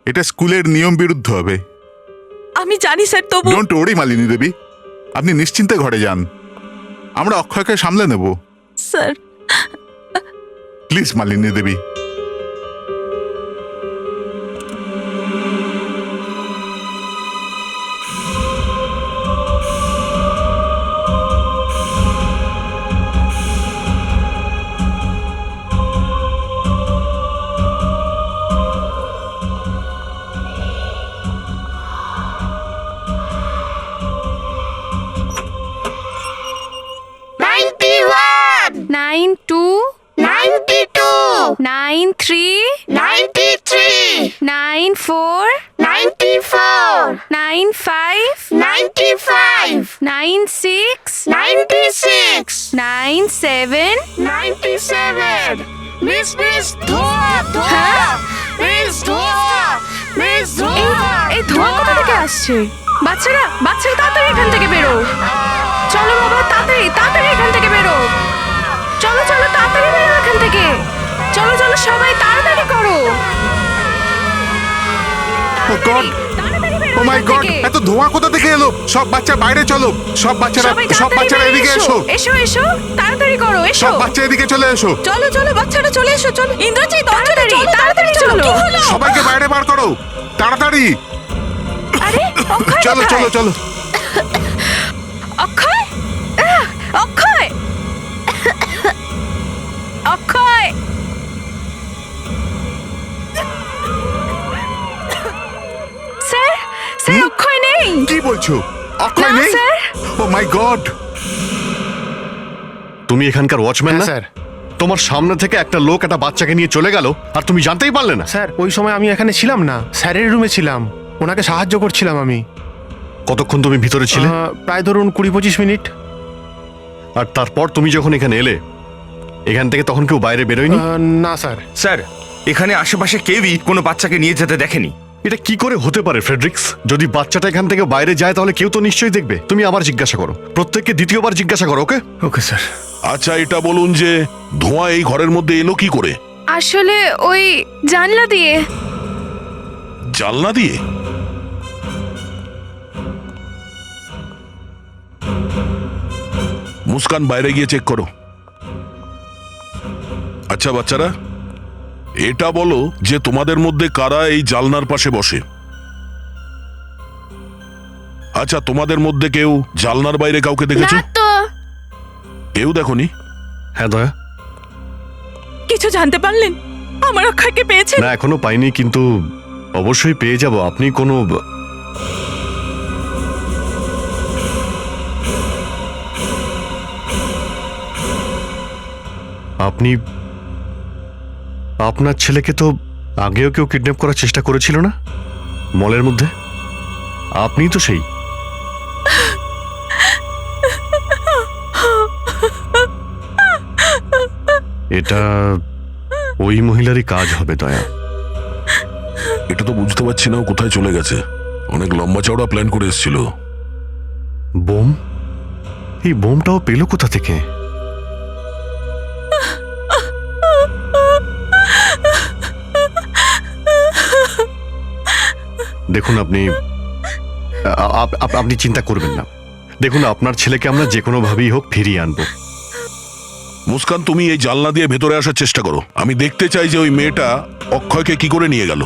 এটা স্কুলের নিয়ম বিরুদ্ধ হবে। আমি জানি স্যার, তবু ডোন্ট ওরি মালিনী দেবী, আপনি নিশ্চিন্তে ঘরে যান, আমরা অক্ষয়কে সামলে নেব। স্যার প্লিজ মালিনী দেবী। এই ধোঁয়া কোথা থেকে আসছে? বাচ্চারা বাচ্চারা তাড়াতাড়ি এখান থেকে বেরো। চলো বাবা, তাড়াতাড়ি তাড়াতাড়ি এখান থেকে বেরো। চলো চলো তাড়াতাড়ি বেরো এখান থেকে। চলো চলো সবাই তাড়াতাড়ি করো। ও গড, ও মাই গড, এত ধোঁয়া কোথা থেকে এলো? সব বাচ্চা বাইরে চলো, সব বাচ্চারা এদিকে এসো। এসো এসো তাড়াতাড়ি করো, এসো। সব বাচ্চা এদিকে চলে এসো। চলো চলো বাচ্চারা চলে এসো, চলো। ইন্দ্রজিৎ তাড়াতাড়ি তাড়াতাড়ি চলো। সবাইকে বাইরে বার করো তাড়াতাড়ি। আরে অক্ষয় চলো কোথায়? চলো চলো। অক্ষয় অক্ষয় অক্ষয় স্যার স্যার অক্ষয় নেই। কি বলছো? অক্ষয় না, নেই? স্যার। ও মাই গড। তুমি এখানকার ওয়াচম্যান না? স্যার তোমার সামনে থেকে একটা লোক একটা বাচ্চাকে নিয়ে চলে গেল আর তুমি জানতেই পারলে না? স্যার ওই সময় আমি এখানে ছিলাম না, স্যারের রুমে ছিলাম, ওনাকে সাহায্য করছিলাম আমি। কতক্ষণ তুমি ভিতরে ছিলে? প্রায় ধরুন 20-25 মিনিট। আর তারপর তুমি যখন এখানে এলে, এখান থেকে তখন কেউ বাইরে বেরোয়নি? না স্যার। স্যার এখানে আশেপাশে কেউই কোনো বাচ্চাকে নিয়ে যেতে দেখেনি। এটা কি করে হতে পারে ফ্রেডরিক্স? যদি বাচ্চাটা এখান থেকে বাইরে যায় তাহলে কেউ তো নিশ্চয়ই দেখবে। তুমি আবার জিজ্ঞাসা করো, প্রত্যেককে দ্বিতীয়বার জিজ্ঞাসা করো। ওকে ওকে স্যার। আচ্ছা এটা বলুন যে ধোঁয়া এই ঘরের মধ্যে এলো কি করে? আসলে ওই জানলা দিয়ে। জানলা দিয়ে? মুস্কান বাইরে গিয়ে চেক করো। আচ্ছা বাচ্চারা, এটা বলো যে তোমাদের মধ্যে কারা এই জানলার পাশে বসে? আচ্ছা তোমাদের মধ্যে কেউ জানলার বাইরে কাউকে দেখেছো? কেউ দেখোনি? হ্যাঁ দয়া। কিছু জানতে পারলেন? আমার অক্ষয়কে পেয়েছেন? না এখনো পাইনি, কিন্তু অবশ্যই পেয়ে যাব। আপনি কোনো আপনি আপনার ছেলেকে তো আগেও কেউ কিডন্যাপ করার চেষ্টা করেছিল না মলের মধ্যে? আপনি তো সেই। এটা ওই মহিলারই কাজ হবে দয়া। এটা তো বুঝতে পারছি না ও কোথায় চলে গেছে। অনেক লম্বা চওড়া প্ল্যান করে এসেছিল। বোম? এই বোমটাও পেল কোথা থেকে? দেখুন আপনি আপনি চিন্তা করবেন না। দেখুন আপনার ছেলেকে আমরা যে কোনো ভাবেই হোক ফিরিয়ে আনবো। মুস্কান তুমি এই জানলা দিয়ে ভেতরে আসার চেষ্টা করো। আমি দেখতে চাই যে ওই মেয়েটা অক্ষয়কে কি করে নিয়ে গেল।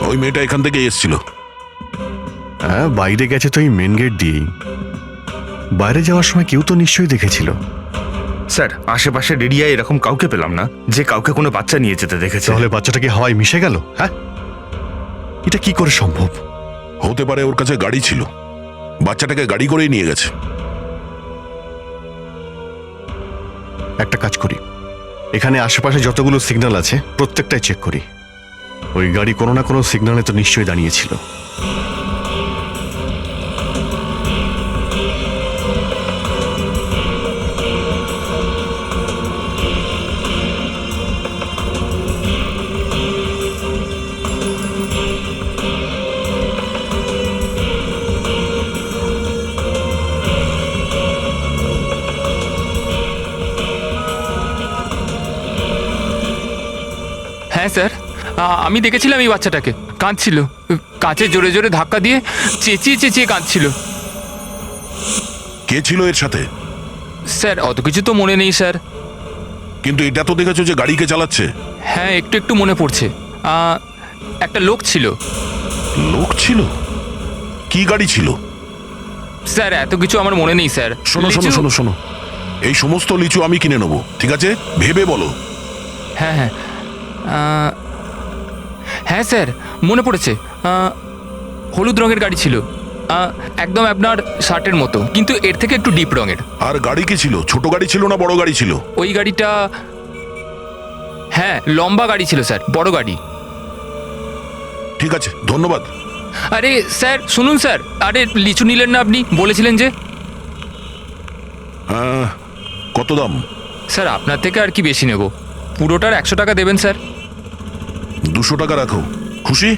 ওই মেয়েটা এখান থেকে এসেছিল। হ্যাঁ বাইরে গেছে তো এই মেন গেট দিয়েই। বাইরে যাওয়ার সময় কেউ তো নিশ্চয়ই দেখেছিল। স্যার আশেপাশে এরিয়ায় এরকম কাউকে পেলাম না যে কাউকে কোনো বাচ্চা নিয়ে যেতে দেখেছে। তাহলে বাচ্চাটা কি হাওয়ায় মিশে গেল? হ্যাঁ, এটা কি করে সম্ভব? হতে পারে ওর কাছে গাড়ি ছিল, বাচ্চাটাকে গাড়ি করেই নিয়ে গেছে। একটা কাজ করি, এখানে আশেপাশে যতগুলো সিগন্যাল আছে প্রত্যেকটাই চেক করি। ওই গাড়ি কোনো না কোনো সিগন্যালে তো নিশ্চয়ই দাঁড়িয়েছিল। হ্যাঁ স্যার, আমি দেখেছিলাম এই বাচ্চাটাকে, কাঁদছিল, কাঁচে জোরে জোরে ধাক্কা দিয়ে চেঁচিয়ে চেঁচিয়ে কাঁদছিল। কে ছিল এর সাথে? স্যার অত কিছু তো মনে নেই স্যার। কিন্তু এটা তো দেখেছো যে গাড়ি কে চালাচ্ছে। হ্যাঁ একটু একটু মনে পড়ছে, একটা লোক ছিল। লোক ছিল? কি গাড়ি ছিল? স্যার এত কিছু আমার মনে নেই স্যার। শোনো শোনো শোনো শোনো, এই সমস্ত লিচু আমি কিনে নেবো, ঠিক আছে? ভেবে বলো। হ্যাঁ হ্যাঁ হ্যাঁ স্যার মনে পড়েছে, হলুদ রঙের গাড়ি ছিল, একদম আপনার শার্টের মতো, কিন্তু এর থেকে একটু ডিপ রঙের। আর গাড়ি কি ছিল? ছোট গাড়ি ছিল না বড় গাড়ি ছিল? ওই গাড়িটা, হ্যাঁ লম্বা গাড়ি ছিল স্যার, বড় গাড়ি। ঠিক আছে, ধন্যবাদ। আরে স্যার শুনুন স্যার, আরে লিচু নিলেন না আপনি, বলেছিলেন যে। কত দাম? স্যার আপনার থেকে আর কি বেশি নেব, পুরোটার 100 টাকা দেবেন স্যার। 200 টাকা রাখো, খুশি?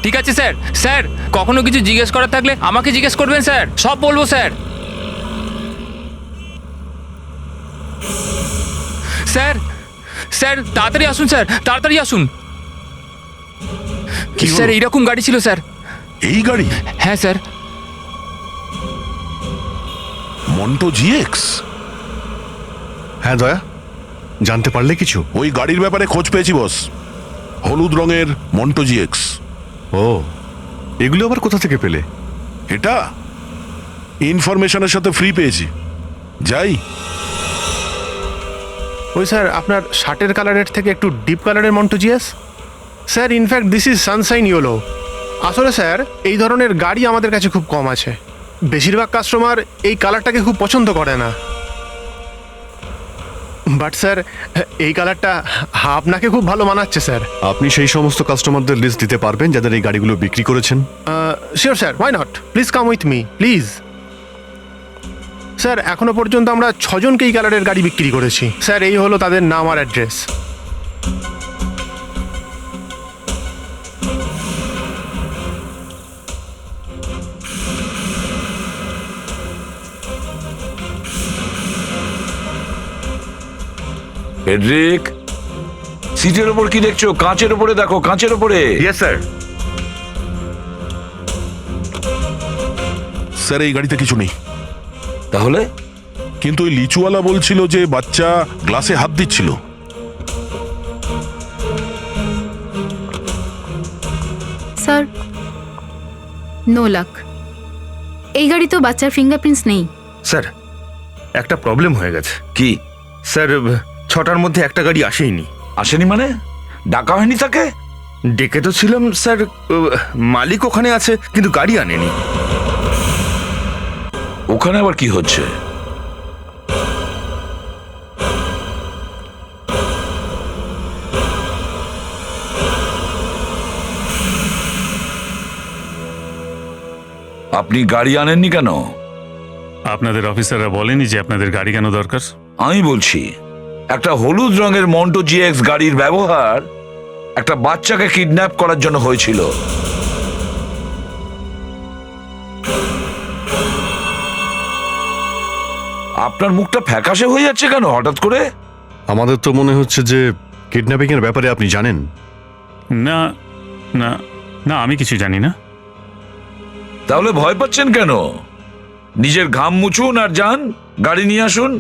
ঠিক আছে স্যার। স্যার কখনো কিছু জিজ্ঞেস করার থাকলে আমাকে জিজ্ঞেস করবেন স্যার, সব বলবো স্যার। স্যার স্যার তাড়াতাড়ি আসুন স্যার, তাড়াতাড়ি আসুন। স্যার এইরকম গাড়ি ছিল স্যার। এই গাড়ি? হ্যাঁ স্যার। মন্টো জিএক্স? হ্যাঁ দয়া, জানতে পারলে কিছু? ওই গাড়ির ব্যাপারে খোঁজ পেয়েছি বস, হলুদ রঙের মন্টো জিএক্স। ও, এগুলো আবার কোথা থেকে পেলে? এটা ইনফরমেশনের সাথে ফ্রি পেয়েছি। যাই। ওই স্যার আপনার শার্টের কালারের থেকে একটু ডিপ কালারের মন্টো GS sir. In fact this is sunshine yellow. আসলে স্যার এই ধরনের গাড়ি আমাদের কাছে খুব কম আছে, বেশিরভাগ কাস্টমার এই কালারটাকে খুব পছন্দ করে না। বাট স্যার এই কালারটা আপনাকে খুব ভালো মানাচ্ছে স্যার। আপনি সেই সমস্ত কাস্টমারদের লিস্ট দিতে পারবেন যাদের এই গাড়িগুলো বিক্রি করেছেন? Sure sir, why not, please come with me please. Sir এখনো পর্যন্ত আমরা 6 জনকে এই কালারের গাড়ি বিক্রি করেছি স্যার। এই হলো তাদের নাম আর অ্যাড্রেস। ফেডরিক, সিটের ওপর কি দেখছো? কাঁচের ওপরে দেখো, কাঁচের ওপরে। Yes sir. স্যার এই গাড়িতে কিছু নেই। তাহলে? কিন্তু ওই লিচুওয়ালা বলছিল যে বাচ্চা গ্লাসে হাত দিচ্ছিল। স্যার নো লাক, এই গাড়ি তো বাচ্চার ফিঙ্গারপ্রিন্টস নেই। স্যার একটা প্রবলেম হয়ে গেছে। কি? স্যার 6টার মধ্যে একটা গাড়ি আসেইনি। আসেনি মানে? ডাকা হয়নি তাকে? ডেকে তো ছিলাম স্যার, মালিক ওখানে আছে কিন্তু গাড়ি আনেনি। ওখানে আবার কি হচ্ছে? আপনি গাড়ি আনেননি কেন? আপনাদের অফিসাররা বলেনি যে আপনাদের গাড়ি কেন দরকার? আমি বলছি, একটা হলুদ রঙের মন্টো জিএক্স গাড়ির ব্যবহার একটা বাচ্চাকে কিডন্যাপ করার জন্য হয়েছিল। আপনার মুখটা ফ্যাকাশে হয়ে যাচ্ছে কেন হঠাৎ করে? আমাদের তো মনে হচ্ছে যে কিডন্যাপিং এর ব্যাপারে আপনি জানেন। না না না, আমি কিছু জানি না। তাহলে ভয় পাচ্ছেন কেন? নিজের ঘাম মুছুন আর যান, গাড়ি নিয়ে আসুন।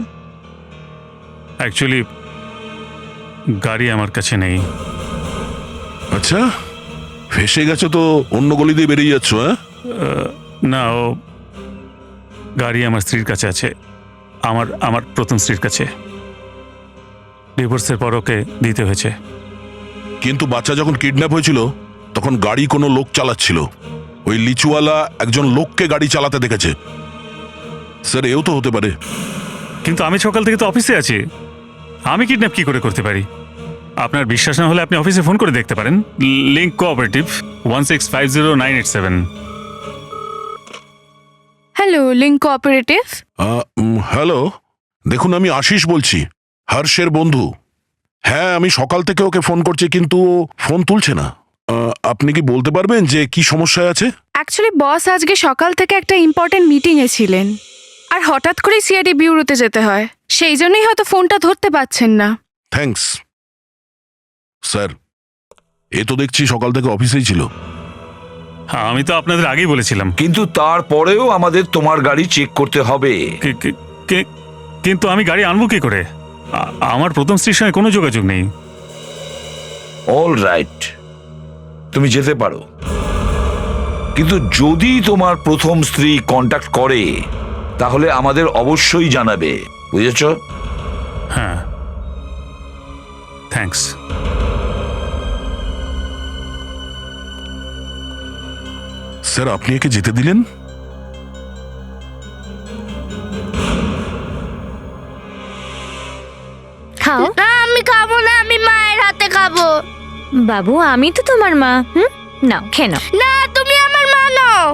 অ্যাকচুয়ালি গাড়ি আমার কাছে নেই। আচ্ছা, ফেসে গেছো তো অন্য গলি দিয়ে বেরিয়ে যাচ্ছ? হ্যাঁ না, ও গাড়ি আমার স্ত্রীর কাছে আছে, আমার প্রথম স্ত্রীর কাছে। ডিভোর্সের পর ওকে দিতে হয়েছে। কিন্তু বাচ্চা যখন কিডন্যাপ হয়েছিল তখন গাড়ি কোনো লোক চালাচ্ছিল। ওই লিচুওয়ালা একজন লোককে গাড়ি চালাতে দেখেছে। স্যার এও তো হতে পারে। কিন্তু আমি সকাল থেকে তো অফিসে আছি, আমি কিডন্যাপ কি করে করতে পারি? আপনার বিশ্বাস না হলে আপনি অফিসে ফোন করে দেখতে পারেন। Link cooperative 1650-987। Hello link cooperative. Hello, দেখুন আমি আশিস বলছি, হর্ষের বন্ধু। হ্যাঁ আমি সকাল থেকে ওকে ফোন করছি কিন্তু ও ফোন তুলছে না। আপনি কি বলতে পারবেন যে কি সমস্যায় আছে? অ্যাকচুয়ালি বস আজকে সকাল থেকে একটা ইম্পর্টেন্ট মিটিংয়ে ছিলেন, আর হঠাৎ করেই সিআইডি বিউরোতে যেতে হয়, সেই জন্যই হয়তো ফোনটা ধরতে পারছেন না। Thanks sir. এ তো দেখছি সকাল থেকে অফিসেই ছিল। হ্যাঁ, আমি তো আপনাদের আগেই বলেছিলাম। কিন্তু তারপরেও আমাদের তোমার গাড়ি চেক করতে হবে। কিন্তু আমি গাড়ি আনবো কি করে? আমার প্রথম স্ত্রীর সঙ্গে কোনো যোগাযোগ নেই। অল রাইট, তুমি যেতে পারো, কিন্তু যদি তোমার প্রথম স্ত্রী কন্ট্যাক্ট করে তাহলে আমাদের অবশ্যই জানাবে, বুঝেছ? হ্যাঁ, থ্যাঙ্কস। স্যার, আপনি একে যেতে দিলেন? খাও। আমি খাবো না, আমি মায়ের হাতে খাবো। বাবু, আমি তো তোমার মা। নাও, খেয়ে নাও। না, তুমি আমার মা নাও।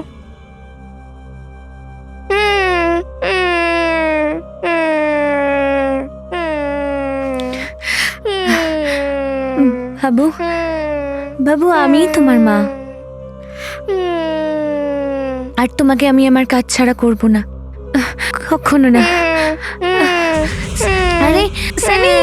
বাবু, বাবু, আমি তোমার মা, আর তোমাকে আমি আমার কাজ ছাড়া করব না, কখনো না। আরে সানি,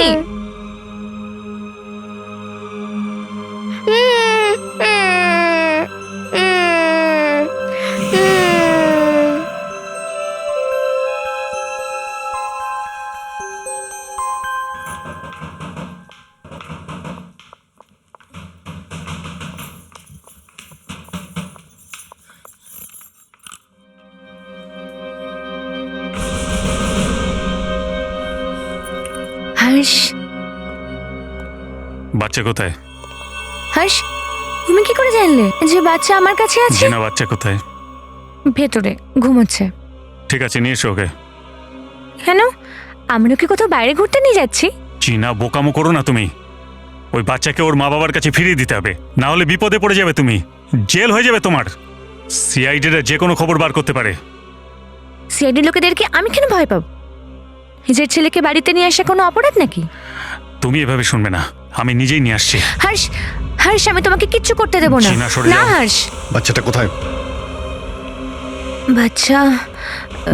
হর্ষ, বাচ্চা কোথায়? হর্ষ, তুমি কি করে জানলে যে বাচ্চা আমার কাছে আছে? জিনা বাচ্চা কোথায়? ভেতরে ঘুমোচ্ছে। ঠিক আছে, নিয়ে এসো ওকে। কেন? আমরা কি কোথাও বাইরে ঘুরতে নিয়ে যাচ্ছি? জিনা, বোকামো করো না তুমি। ওই বাচ্চাকে ওর মা বাবার কাছে ফিরিয়ে দিতে হবে, না হলে বিপদে পড়ে যাবে তুমি, জেল হয়ে যাবে তোমার। সিআইডিরা যে কোনো খবর বার করতে পারে। সিআইডি লোকেদেরকে আমি কেন ভয় পাবো? নিজের ছেলেকে বাড়িতে নিয়ে আসা কোনো অপরাধ নাকি? তুমি এভাবে শুনবে না, আমি নিজেই নিয়ে আসছি। হর্ষ, হর্ষ, আমি তোমাকে কিচ্ছু করতে দেবো না। জিনা, সরে না যাও। হর্ষ। বাচ্চাটা কোথায়?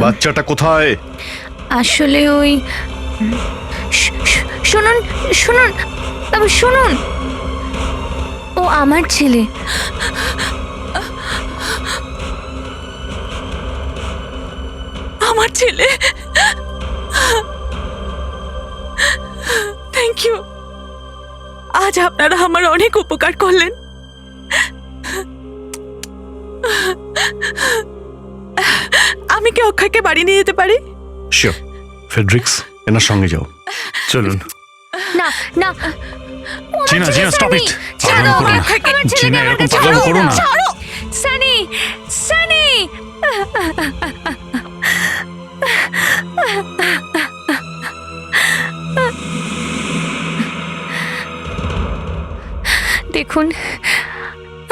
বাচ্চাটা কোথায়? আসলে ওই শুনুন, শুনুন বাবু, শুনুন, ও আমার ছেলে। আমার ছেলে। Thank you. আজ আপনারা আমার অনেক উপকার করলেন। আমি কি অক্ষয়কে বাড়ি নিয়ে যেতে পারি? শিওর। ফেডরিক্স, এনার সঙ্গে যাও। চলুন। না, না, জিনা, জিনা, স্টপ ইট। পাগলামো করো না। জিনা, এরকম পাগলামো করো না। সানি, সানি। দেখুন,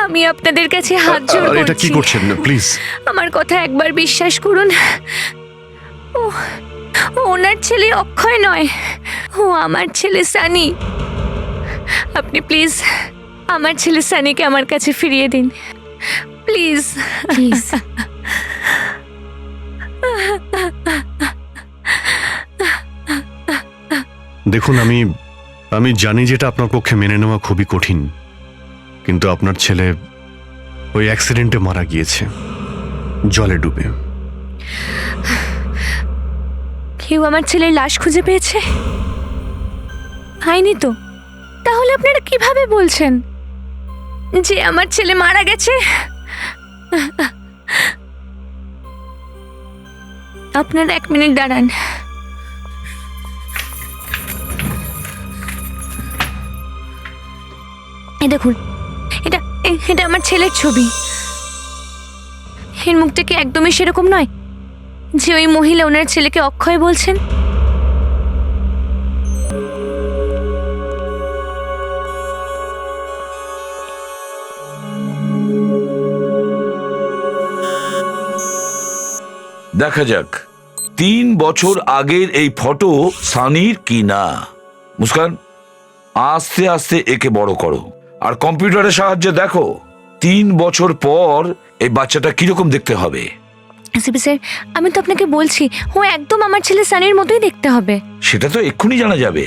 আমি আপনাদের কাছে হাত জোড় করছি। এটা কি করছেন? প্লিজ আমার কথা একবার বিশ্বাস করুন। ও ওনার ছেলে অক্ষয় নয়, ও আমার ছেলে সানি। আপনি প্লিজ আমার ছেলে সানিকে আমার কাছে ফিরিয়ে দিন, প্লিজ, প্লিজ। দেখুন, আমি জানি যেটা আপনার পক্ষে মেনে নেওয়া খুবই কঠিন, কিন্তু আপনার ছেলে ওই অ্যাক্সিডেন্টে মারা গিয়েছে, জলে ডুবে। কেউ আমার ছেলের লাশ খুঁজে পেয়েছে? হয়নি তো? তাহলে আপনারা কিভাবে বলছেন যে আমার ছেলে মারা গেছে? আপনারা 1 মিনিট দাঁড়ান। দেখুন, এটা এটা আমার ছেলের ছবি। এর মুখটা কি একদমই সেরকম নয় যে ওই মহিলা ওনার ছেলেকে অক্ষয় বলছেন? দেখা যাক 3 বছর আগের এই ফটো সানির কি না। মুস্কান, আস্তে আস্তে একে বড় করো আর কম্পিউটারের সাহায্যে দেখো 3 বছর পর এই বাচ্চাটা কিরকম দেখতে হবে। সিপি স্যার, আমি তো আপনাকে বলছি, ও একদম আমার ছেলে সানির মতোই দেখতে হবে। সেটা তো এক্ষুনি জানা যাবে।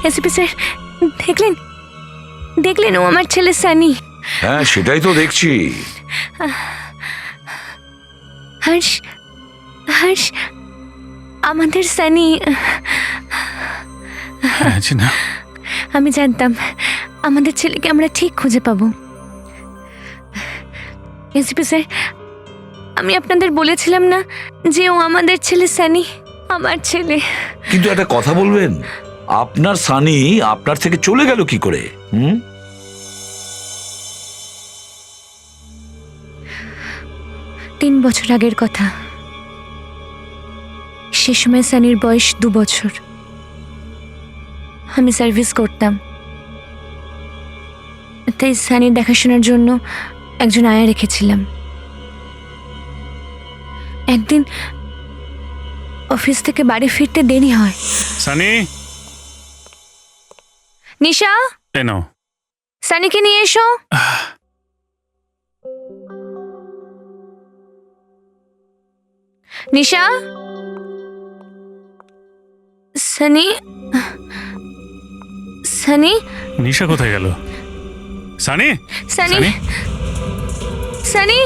এসপি স্যার দেখলেন দেখলেন ও আমার ছেলে সানি। হ্যাঁ, সেটাই তো দেখছি। হর্ষ হর্ষ আমাদের সানি। না আমি জানতাম আমাদের ছেলেকে আমরা ঠিক খুঁজে পাবো। এসপি স্যার, আমি আপনাদের বলেছিলাম না যে ও আমাদের ছেলে সানি, আমার ছেলে। কিন্তু একটা কথা বলবেন, আপনার সানি আপনার থেকে চলে গেল কি করে? 3 বছর আগের কথা। সে সময় সানির বয়স 2 বছর। আমি সার্ভিস করতাম, তাই সানির দেখাশোনার জন্য একজন আয়া রেখেছিলাম। একদিন অফিস থেকে বাড়ি ফিরতে দেরি হয়। সানি, নিশা, এনো সানিকে নিয়ে এসো। নিশা, সানি, সানি, নিশা কোথায় গেল? সানি, সানি, সানি,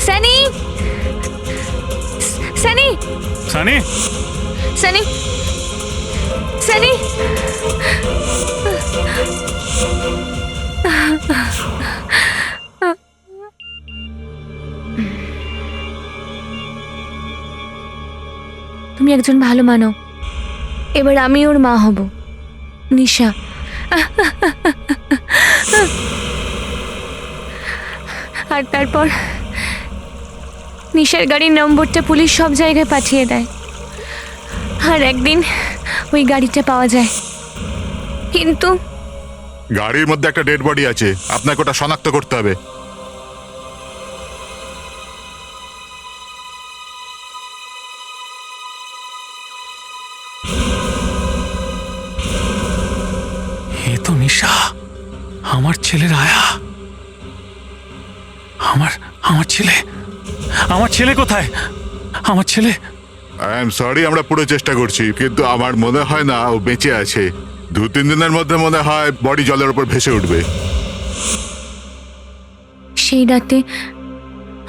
সানি, সানি, সানি, সানি, সানি। তুমি একজন ভালো মানব। এবার আমি ওর মা হব, নিশা। আর তারপর নিশার গাড়ির নম্বরটা পুলিশ সব জায়গায় পাঠিয়ে দেয়। আর একদিন ওই গাড়িটা পাওয়া যায়, কিন্তু গাড়ির মধ্যে একটা ডেড বডি আছে, আপনাকে ওটা শনাক্ত করতে হবে। এ তো নিশা, আমার ছেলের আয়া। আমার ছেলে, আমার ছেলে কোথায়? আমার ছেলে। আই এম সরি, আমরা পুরো চেষ্টা করছি, কিন্তু আমার মনে হয় না ও বেঁচে আছে। 2-3 দিনের মধ্যে মনে হয় বডি জলের উপর ভেসে উঠবে। সেই রাতে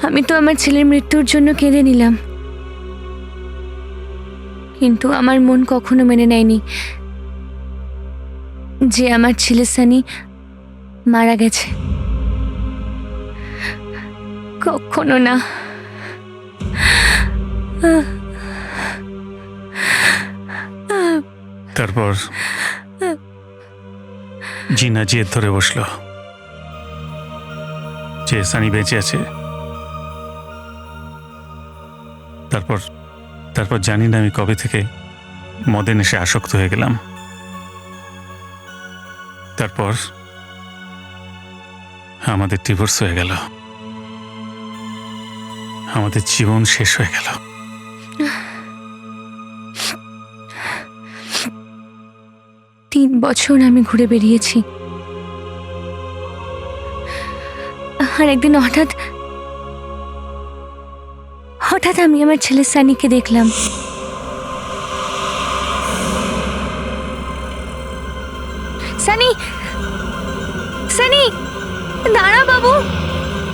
আমি তো আমার ছেলের মৃত্যুর জন্য কেঁদে নিলাম, কিন্তু আমার মন কখনো মেনে নেয়নি যে আমার ছেলে সানি মারা গেছে। কখনো না। তারপর জিনা জেদ ধরে বসলো যে সানি বেঁচে আছে। তারপর জানি না আমি কবে থেকে মদে নেশে আসক্ত হয়ে গেলাম। তারপর আমাদের ডিভোর্স হয়ে গেল, আমাদের জীবন শেষ হয়ে গেল। তিন বছর আমি ঘুরে বেরিয়েছি, আর একদিন হঠাৎ আমি আমার ছেলে সানিকে দেখলাম। সানি, সানি, দাঁড়াও বাবু,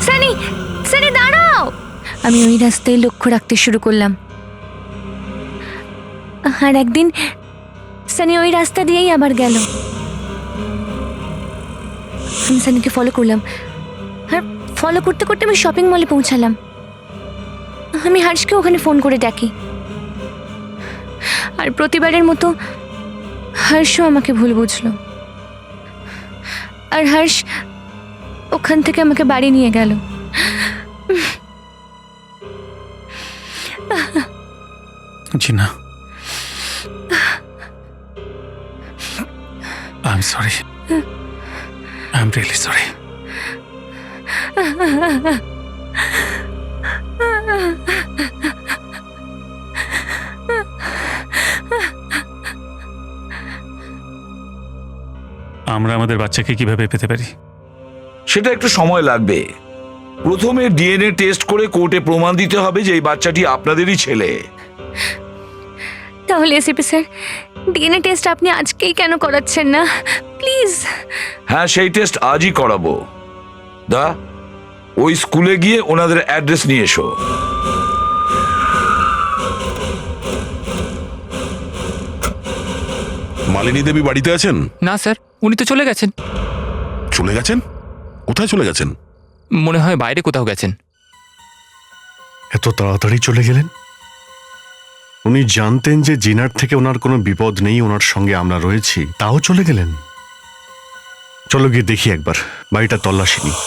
সানি, সানি দাঁড়াও। আমি ওই রাস্তায় লক্ষ্য রাখতে শুরু করলাম, আর একদিন সানি ওই রাস্তা দিয়েই আবার গেল। আমি সানিকে ফলো করলাম, আর ফলো করতে করতে আমি শপিং মলে পৌঁছালাম। আমি হর্ষকে ওখানে ফোন করে ডাকি, আর প্রতিবারের মতো হর্ষও আমাকে ভুল বুঝলো, আর হর্ষ ওখান থেকে আমাকে বাড়ি নিয়ে গেল। জিনা, I'm sorry. I'm really sorry. আমরা আমাদের বাচ্চাকে কিভাবে পেতে পারি? সেটা একটু সময় লাগবে। প্রথমে ডিএনএ টেস্ট করে কোর্টে প্রমাণ দিতে হবে যে এই বাচ্চাটি আপনাদেরই ছেলে। তাহলে এসিপি স্যার, ডিএনএ টেস্ট আপনি আজকেই কেন করাচ্ছেন না প্লিজ? হ্যাঁ, সেই টেস্ট আজই করাবো। দা, ওই স্কুলে গিয়ে ওনাদের অ্যাড্রেস নিয়ে এসো। মালিনী দেবী বাড়িতে আছেন? না স্যার, উনি তো চলে গেছেন। চলে গেছেন? কোথায় চলে গেছেন? মনে হয় বাইরে কোথাও গেছেন। এত তাড়াতাড়ি চলে গেলেন? উনি জানতেন যে জিনার থেকে ওনার কোনো বিপদ নেই, ওনার সঙ্গে আমরা রয়েছি, তাও চলে গেলেন? চলো গিয়ে দেখি একবার, বাড়িটা তল্লাশি নিই।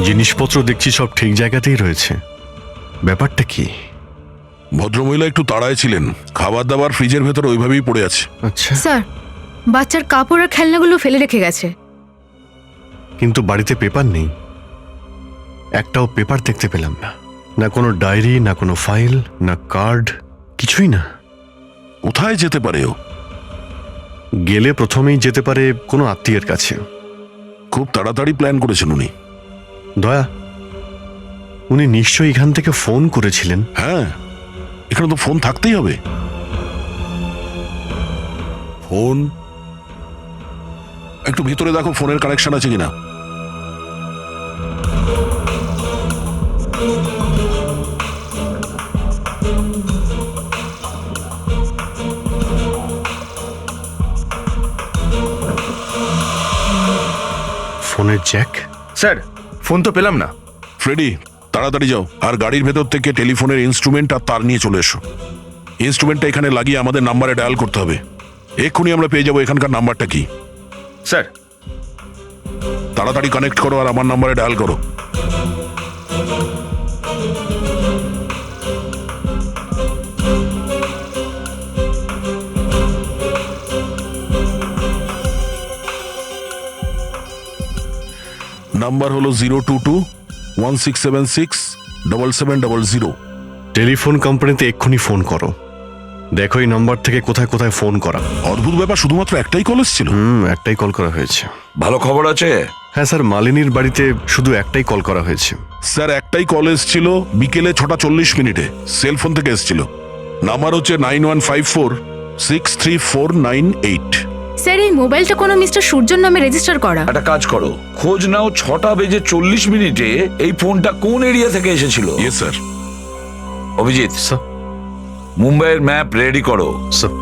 জিনিসপত্র দেখছি সব ঠিক জায়গাতেই রয়েছে, ব্যাপারটা কি? ভদ্রমহিলা একটু তাড়ায় ছিলেন, খাবার দাবার ফ্রিজের ভেতর ওইভাবেই পড়ে আছে। আচ্ছা, স্যার, বাচ্চার কাপড় আর খেলনাগুলো ফেলে রেখে গেছে। কিন্তু বাড়িতে পেপার নেই, একটাও পেপার দেখতে পেলাম না। না কোনো ডায়েরি, না কোনো ফাইল, না কার্ড, কিছুই না। কোথায় যেতে পারে ও? গেলে প্রথমেই যেতে পারে কোনো আত্মীয়ের কাছে। খুব তাড়াতাড়ি প্ল্যান করেছেন উনি। দয়া, উনি নিশ্চয়ই এখান থেকে ফোন করেছিলেন। হ্যাঁ, এখানে তো ফোন থাকতেই হবে। ফোন একটু ভিতরে দেখো, ফোনের কানেকশন আছে কিনা। ফোনের জ্যাক? স্যার, ফোন তো পেলাম না। ফ্রেডি, তাড়াতাড়ি যাও আর গাড়ির ভেতর থেকে টেলিফোনের ইনস্ট্রুমেন্ট আর তার নিয়ে চলে এসো। ইনস্ট্রুমেন্টটা এখানে লাগিয়ে আমাদের নাম্বারে ডায়াল করতে হবে। এক্ষুনি আমরা পেয়ে যাবো এখানকার নাম্বারটা কি। স্যার, তাড়াতাড়ি কানেক্ট করো আর আমার নাম্বারে ডায়াল করো। নাম্বার হলো 022-1676-7700। টেলিফোন কোম্পানিতে এক্ষুনি ফোন করো, দেখো এই নাম্বার থেকে কোথায় কোথায় ফোন করা। অদ্ভুত ব্যাপার, শুধুমাত্র একটাই কল এসেছিল। একটাই কল করা হয়েছে। ভালো খবর আছে? হ্যাঁ স্যার, মালিনীর বাড়িতে শুধু একটাই কল করা হয়েছে। স্যার, একটাই কল এসেছিল বিকেলে 6:40 সেলফোন থেকে এসেছিল। নাম্বার হচ্ছে 9154634998। স্যার, এই মোবাইলটা কোনো মিস্টার সূর্যর নামে রেজিস্টার করা। একটা কাজ করো, খোঁজ নাও 6:40 এই ফোনটা কোন এরিয়া থেকে এসেছিল। Yes sir. অভিজিৎ, মুম্বাইয়ের ম্যাপ রেডি করো। স্যার,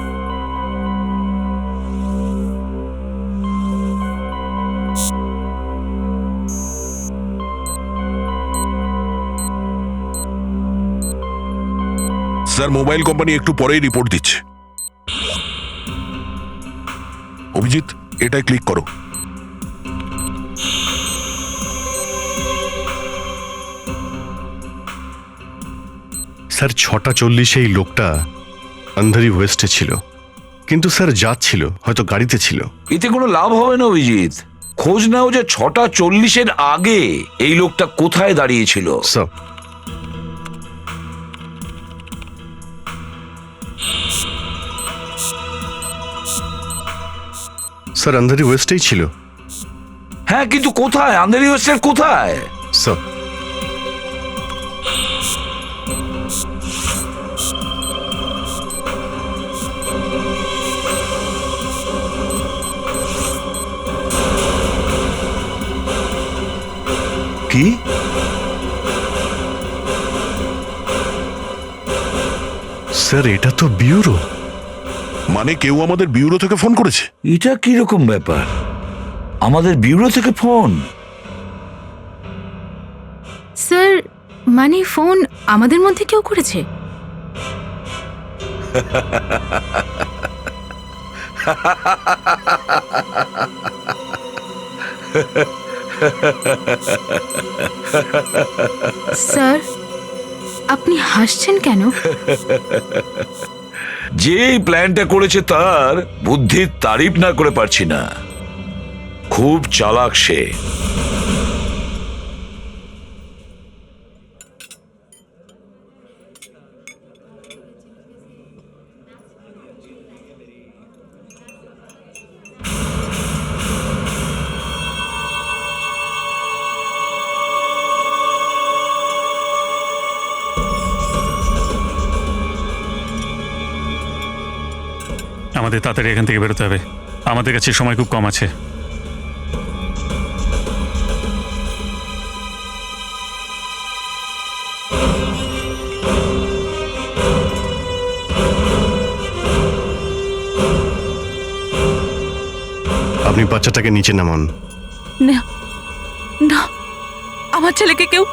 স্যার, মোবাইল কোম্পানি একটু পরেই রিপোর্ট দিচ্ছে। অভিজিৎ, এটাই ক্লিক করো। স্যার 6:40 এই লোকটা আন্ধারি ওয়েস্টে ছিল, কিন্তু স্যার যাচ্ছিল, হয়তো গাড়িতে ছিল। এতে কোনো লাভ হবে না অভিজিৎ, খোঁজ নাও যে 6:40 আগে এই লোকটা কোথায় দাঁড়িয়েছিল। স্যার, স্যার আন্ধারি ওয়েস্টেই ছিল। হ্যাঁ, কিন্তু কোথায়? আন্ধারি ওয়েস্টের কোথায়? স্যার, কি? স্যার, এটা তো ব্যুরো। মানে কেউ আমাদের ব্যুরো থেকে ফোন করেছে? এটা কিরকম ব্যাপার? আমাদের ব্যুরো থেকে ফোন? স্যার মানে ফোন আমাদের মধ্যে কেউ করেছে? স্যার আপনি হাসছেন কেন? যে এই প্ল্যানটা করেছে তার বুদ্ধির তারিফ না করে পারছি না। খুব চালাক সে। আমাদের তাড়াতাড়ি এখান থেকে বেরোতে হবে, আমাদের কাছে সময় খুব কম আছে। আপনি বাচ্চাটাকে নিচে নামান। না না, আমার ছেলেকে কেউ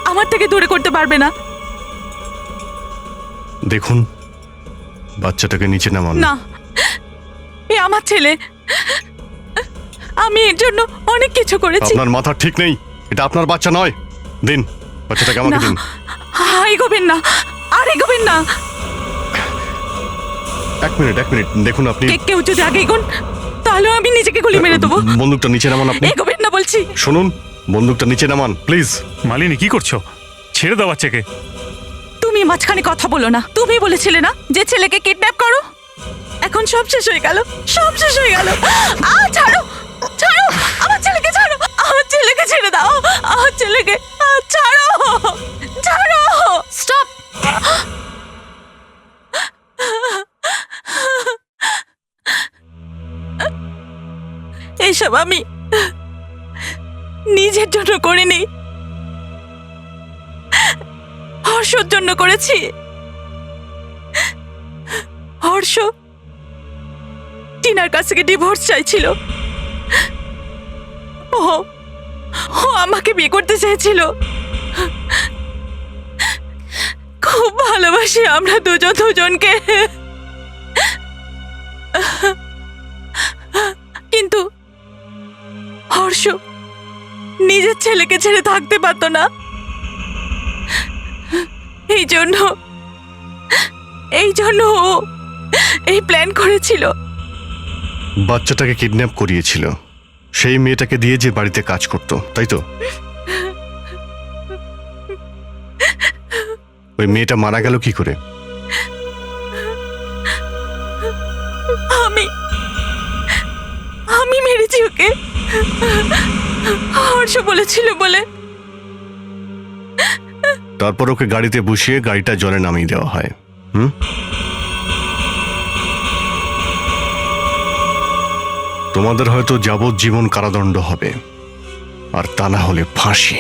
আমার থেকে দূরে করতে পারবে না। দেখুন, বাচ্চাটাকে নিচে নামান। না, এ আমার ছেলে। আমি এর জন্য অনেক কিছু করেছি। আপনার মাথা ঠিক নেই, এটা আপনার বাচ্চা নয়। দিন বাচ্চাটাকে আমাকে দিন। এগোবেন না, আর এগোবেন না। এক মিনিট দেখুন, আপনি কেউ যদি আগে এগোন তাহলে আমি নিজেকে গুলি মেরে দেবো। বন্দুকটা নিচে নামান। আপনি এগোবেন না বলছি। শুনুন, বন্দুকটা নিচে নামান প্লিজ। মালিনী কি করছো? ছেড়ে দাও বাচ্চাকে। তুমি মাঝখানে কথা বলো না। তুমি বলেছিলে না যে ছেলেকে কিডন্যাপ করো। এখন সব শেষ হয়ে গেল, সব শেষ হয়ে গেল। ছাড়ো ছাড়ো, আমার ছেলেকে ছাড়ো, আমার ছেলেকে ছেড়ে দাও, আমার ছেলেকে ছাড়ো ছাড়ো। স্টপ। এইসব আমি নিজের জন্য করিনি, হর্ষর জন্য করেছি। হর্ষ টিনার কাছ থেকে ডিভোর্স চাইছিল। ও আমাকে বিয়ে করতে চাইছিল। খুব ভালোবাসি আমরা দুজনকে, কিন্তু হর্ষ নিজের ছেলেকে ছেড়ে থাকতে পারত না। এই জন্য ও এই প্ল্যান করেছিল। বাচ্চাটাকে কিডন্যাপ করিয়েছিল সেই মেয়েটাকে দিয়ে, যে বাড়িতে কাজ করতো, তাই তো? ওই মেয়েটা মারা গেল কি করে? আমি মেরেছি ওকে, হর্ষ বলেছিল বলে। তারপর ওকে গাড়িতে বসিয়ে গাড়িটা জলে নামিয়ে দেওয়া হয়। তোমাদের হয়তো যাবজ্জীবন কারাদণ্ড হবে, আর তা না হলে ফাঁসি।